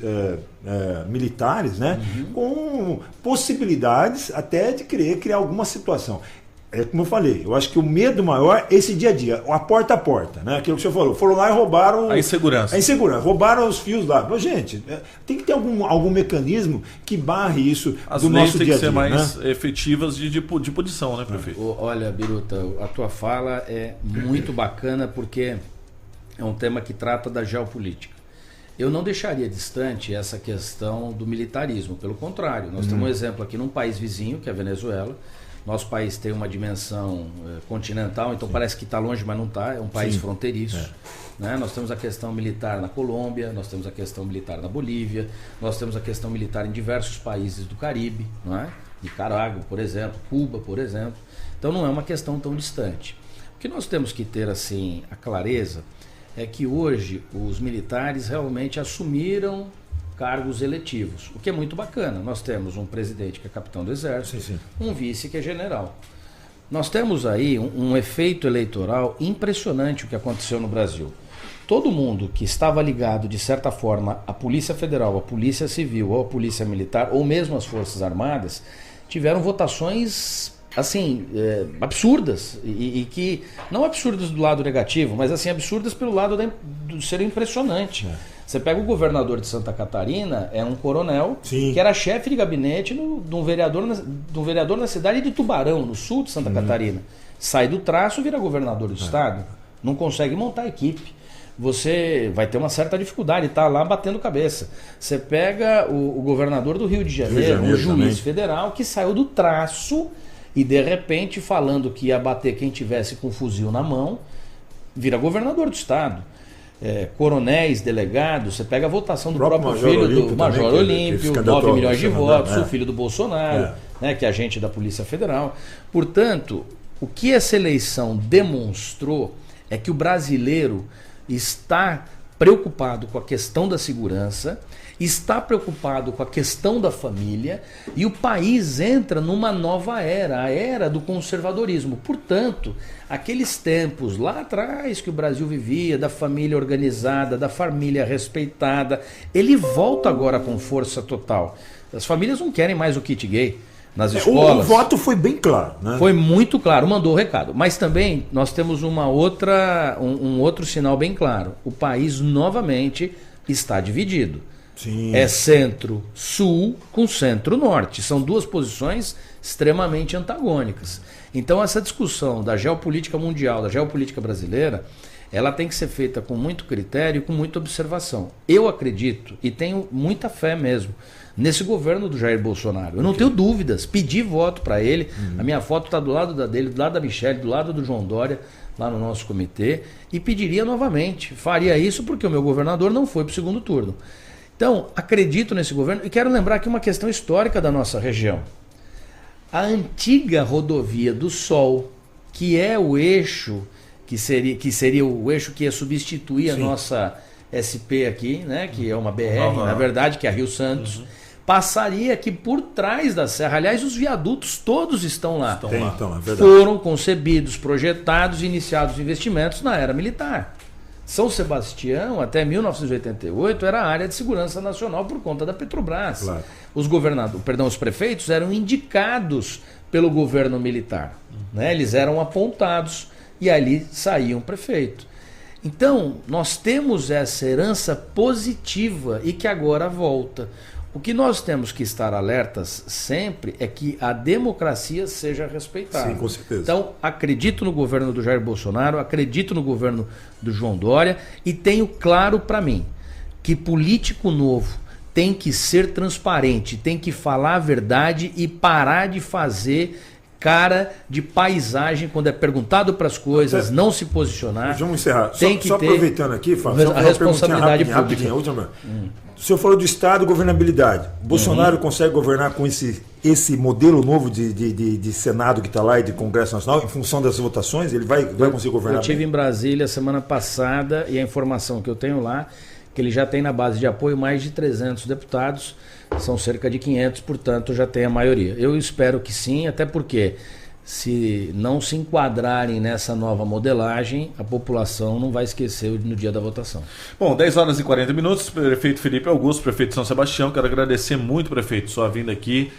militares, né, com possibilidades até de querer criar alguma situação. É como eu falei, eu acho que o medo maior é esse dia a dia, a porta a porta, né? Aquilo que o senhor falou, foram lá e roubaram... A insegurança. A insegurança, roubaram os fios lá. Mas, gente, tem que ter algum mecanismo que barre isso As do leis nosso têm dia a que dia. ser mais né? efetivas de punição, né, prefeito? Olha, Biruta, a tua fala é muito bacana porque é um tema que trata da geopolítica. Eu não deixaria distante essa questão do militarismo, pelo contrário. Nós temos um exemplo aqui num país vizinho, que é a Venezuela. Nosso país tem uma dimensão continental, então parece que está longe, mas não está. É um país fronteiriço. Né? Nós temos a questão militar na Colômbia, nós temos a questão militar na Bolívia, nós temos a questão militar em diversos países do Caribe, não é? Nicarágua, por exemplo, Cuba, por exemplo. Então não é uma questão tão distante. O que nós temos que ter assim a clareza é que hoje os militares realmente assumiram cargos eletivos, o que é muito bacana. Nós temos um presidente que é capitão do Exército, um vice que é general. Nós temos aí um efeito eleitoral impressionante o que aconteceu no Brasil. Todo mundo que estava ligado, de certa forma, à Polícia Federal, à Polícia Civil ou à Polícia Militar, ou mesmo às Forças Armadas, tiveram votações assim, absurdas, e que, não absurdas do lado negativo, mas assim, absurdas pelo lado do ser impressionante. Você pega o governador de Santa Catarina, é um coronel, que era chefe de gabinete de um vereador na cidade de Tubarão, no sul de Santa Catarina. Sai do traço, vira governador do estado. Não consegue montar a equipe. Você vai ter uma certa dificuldade, está lá batendo cabeça. Você pega o governador do Rio de Janeiro, um juiz federal que saiu do traço e de repente falando que ia bater quem tivesse com um fuzil na mão, vira governador do estado. Coronéis, delegados, você pega a votação do próprio filho do Major Olímpio, 9 milhões de votos, o filho do Bolsonaro, né, que é agente da Polícia Federal. Portanto, o que essa eleição demonstrou é que o brasileiro está preocupado com a questão da segurança, está preocupado com a questão da família, e o país entra numa nova era, a era do conservadorismo. Portanto, aqueles tempos lá atrás que o Brasil vivia, da família organizada, da família respeitada, ele volta agora com força total. As famílias não querem mais o kit gay nas escolas. O voto foi bem claro, né? Foi muito claro, mandou o recado. Mas também nós temos um outro sinal bem claro. O país novamente está dividido. Sim. É centro-sul com centro-norte. São duas posições extremamente antagônicas. Então essa discussão da geopolítica mundial, da geopolítica brasileira, ela tem que ser feita com muito critério e com muita observação. Eu acredito e tenho muita fé mesmo nesse governo do Jair Bolsonaro. Eu não tenho dúvidas. Pedi voto para ele. A minha foto está do lado dele, do lado da Michelle, do lado do João Dória, lá no nosso comitê, e pediria novamente. Faria isso porque o meu governador não foi para o segundo turno. Então, acredito nesse governo e quero lembrar aqui uma questão histórica da nossa região. A antiga rodovia do Sol, que é o eixo, que seria o eixo que ia substituir a nossa SP aqui, né, que é uma BR, na verdade, que é a Rio Santos, passaria aqui por trás da serra. Aliás, os viadutos todos estão lá. Então, é verdade. Foram concebidos, projetados e iniciados investimentos na era militar. São Sebastião, até 1988, era a área de segurança nacional por conta da Petrobras. Claro. Os prefeitos eram indicados pelo governo militar. Né? Eles eram apontados e ali saía um prefeito. Então, nós temos essa herança positiva e que agora volta. O que nós temos que estar alertas sempre é que a democracia seja respeitada. Sim, com certeza. Então, acredito no governo do Jair Bolsonaro, acredito no governo do João Dória e tenho claro para mim que político novo tem que ser transparente, tem que falar a verdade e parar de fazer cara de paisagem quando é perguntado para as coisas, não se posicionar. Vamos encerrar. Tem que só ter aproveitando aqui, Fábio, a responsabilidade pública. O senhor falou do Estado e governabilidade. O Bolsonaro consegue governar com esse modelo novo de Senado que está lá e de Congresso Nacional, em função das votações? Ele vai conseguir governar? Eu estive em Brasília semana passada e a informação que eu tenho lá que ele já tem na base de apoio mais de 300 deputados, são cerca de 500, portanto já tem a maioria. Eu espero que sim, até porque se não se enquadrarem nessa nova modelagem, a população não vai esquecer no dia da votação. Bom, 10 horas e 40 minutos, prefeito Felipe Augusto, prefeito de São Sebastião, quero agradecer muito, prefeito, sua vinda aqui,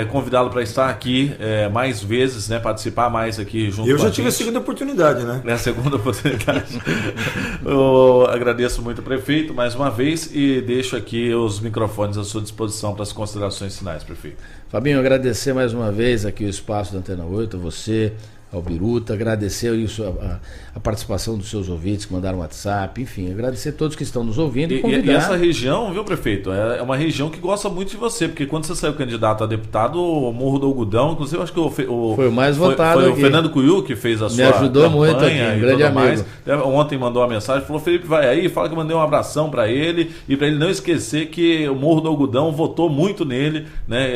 convidá-lo para estar aqui mais vezes, né, participar mais aqui junto com a gente. Eu já tive a segunda oportunidade, né? É a segunda oportunidade. Eu agradeço muito, prefeito, mais uma vez, e deixo aqui os microfones à sua disposição para as considerações finais, prefeito. Fabinho, agradecer mais uma vez aqui o espaço da Antena 8, a você, ao Biruta, agradecer isso, a participação dos seus ouvintes que mandaram WhatsApp, enfim, agradecer a todos que estão nos ouvindo e convidar. E essa região, viu, prefeito, é uma região que gosta muito de você, porque quando você saiu candidato a deputado, o Morro do Algodão, inclusive acho que foi o mais votado foi aqui. O Fernando Cuiu que fez a sua Me ajudou campanha muito aqui, um grande amigo. Mais. Ontem mandou uma mensagem, falou, Felipe, vai aí, fala que eu mandei um abração para ele, e para ele não esquecer que o Morro do Algodão votou muito nele, né,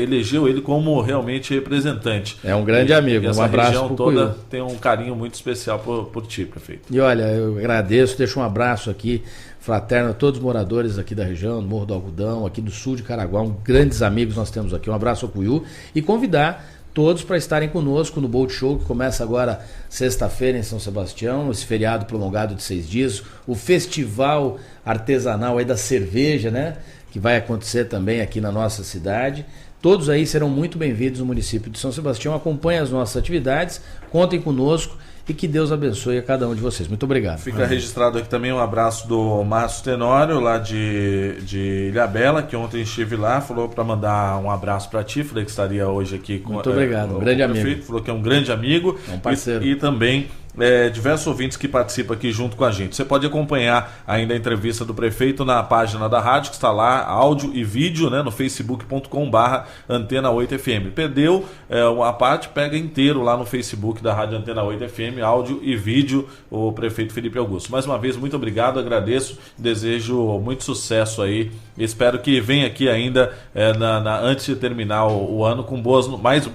elegeu ele como realmente representante. É um grande amigo, um abraço pro Cuiu. Tem um carinho muito especial por ti, prefeito. E olha, eu agradeço, deixo um abraço aqui fraterno a todos os moradores aqui da região, do Morro do Algodão, aqui do sul de Caraguá, grandes amigos nós temos aqui. Um abraço ao Cuiu e convidar todos para estarem conosco no Boat Show, que começa agora sexta-feira em São Sebastião, esse feriado prolongado de 6 dias, o festival artesanal aí da cerveja, né, que vai acontecer também aqui na nossa cidade. Todos aí serão muito bem-vindos no município de São Sebastião. Acompanhem as nossas atividades, contem conosco e que Deus abençoe a cada um de vocês. Muito obrigado. Fica registrado aqui também um abraço do Márcio Tenório, lá de Ilhabela, que ontem estive lá, falou para mandar um abraço para ti, falei que estaria hoje aqui com muito obrigado, um grande amigo. Prefeito, falou que é um grande amigo, é um parceiro. E também diversos ouvintes que participam aqui junto com a gente. Você pode acompanhar ainda a entrevista do prefeito na página da rádio, que está lá, áudio e vídeo, né, no facebook.com/Antena 8 FM. Perdeu uma parte, pega inteiro lá no Facebook da Rádio Antena 8 FM, áudio e vídeo, o prefeito Felipe Augusto. Mais uma vez, muito obrigado, agradeço, desejo muito sucesso aí. Espero que venha aqui ainda antes de terminar o ano com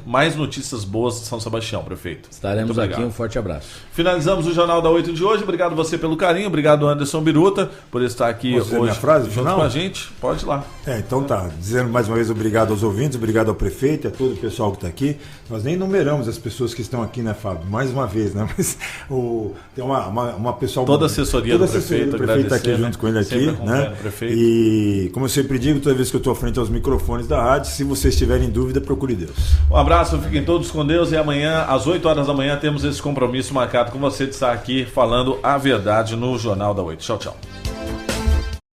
mais notícias boas de São Sebastião, prefeito. Estaremos aqui, um forte abraço. Finalizamos o Jornal da 8 de hoje. Obrigado você pelo carinho, obrigado Anderson Biruta por estar aqui hoje minha frase junto final? Com a gente. Pode ir lá. Então tá, dizendo mais uma vez obrigado aos ouvintes, obrigado ao prefeito e a todo o pessoal que está aqui. Nós nem numeramos as pessoas que estão aqui, né, Fábio? Mais uma vez, né? Mas tem uma pessoal... Toda a assessoria do prefeito está aqui junto com ele aqui, né? E como eu sempre digo, toda vez que eu estou à frente aos microfones da rádio, se vocês tiverem dúvida, procure Deus. Um abraço, fiquem todos com Deus e amanhã, às 8 horas da manhã, temos esse compromisso marcado com você de estar aqui falando a verdade no Jornal da 8. Tchau, tchau.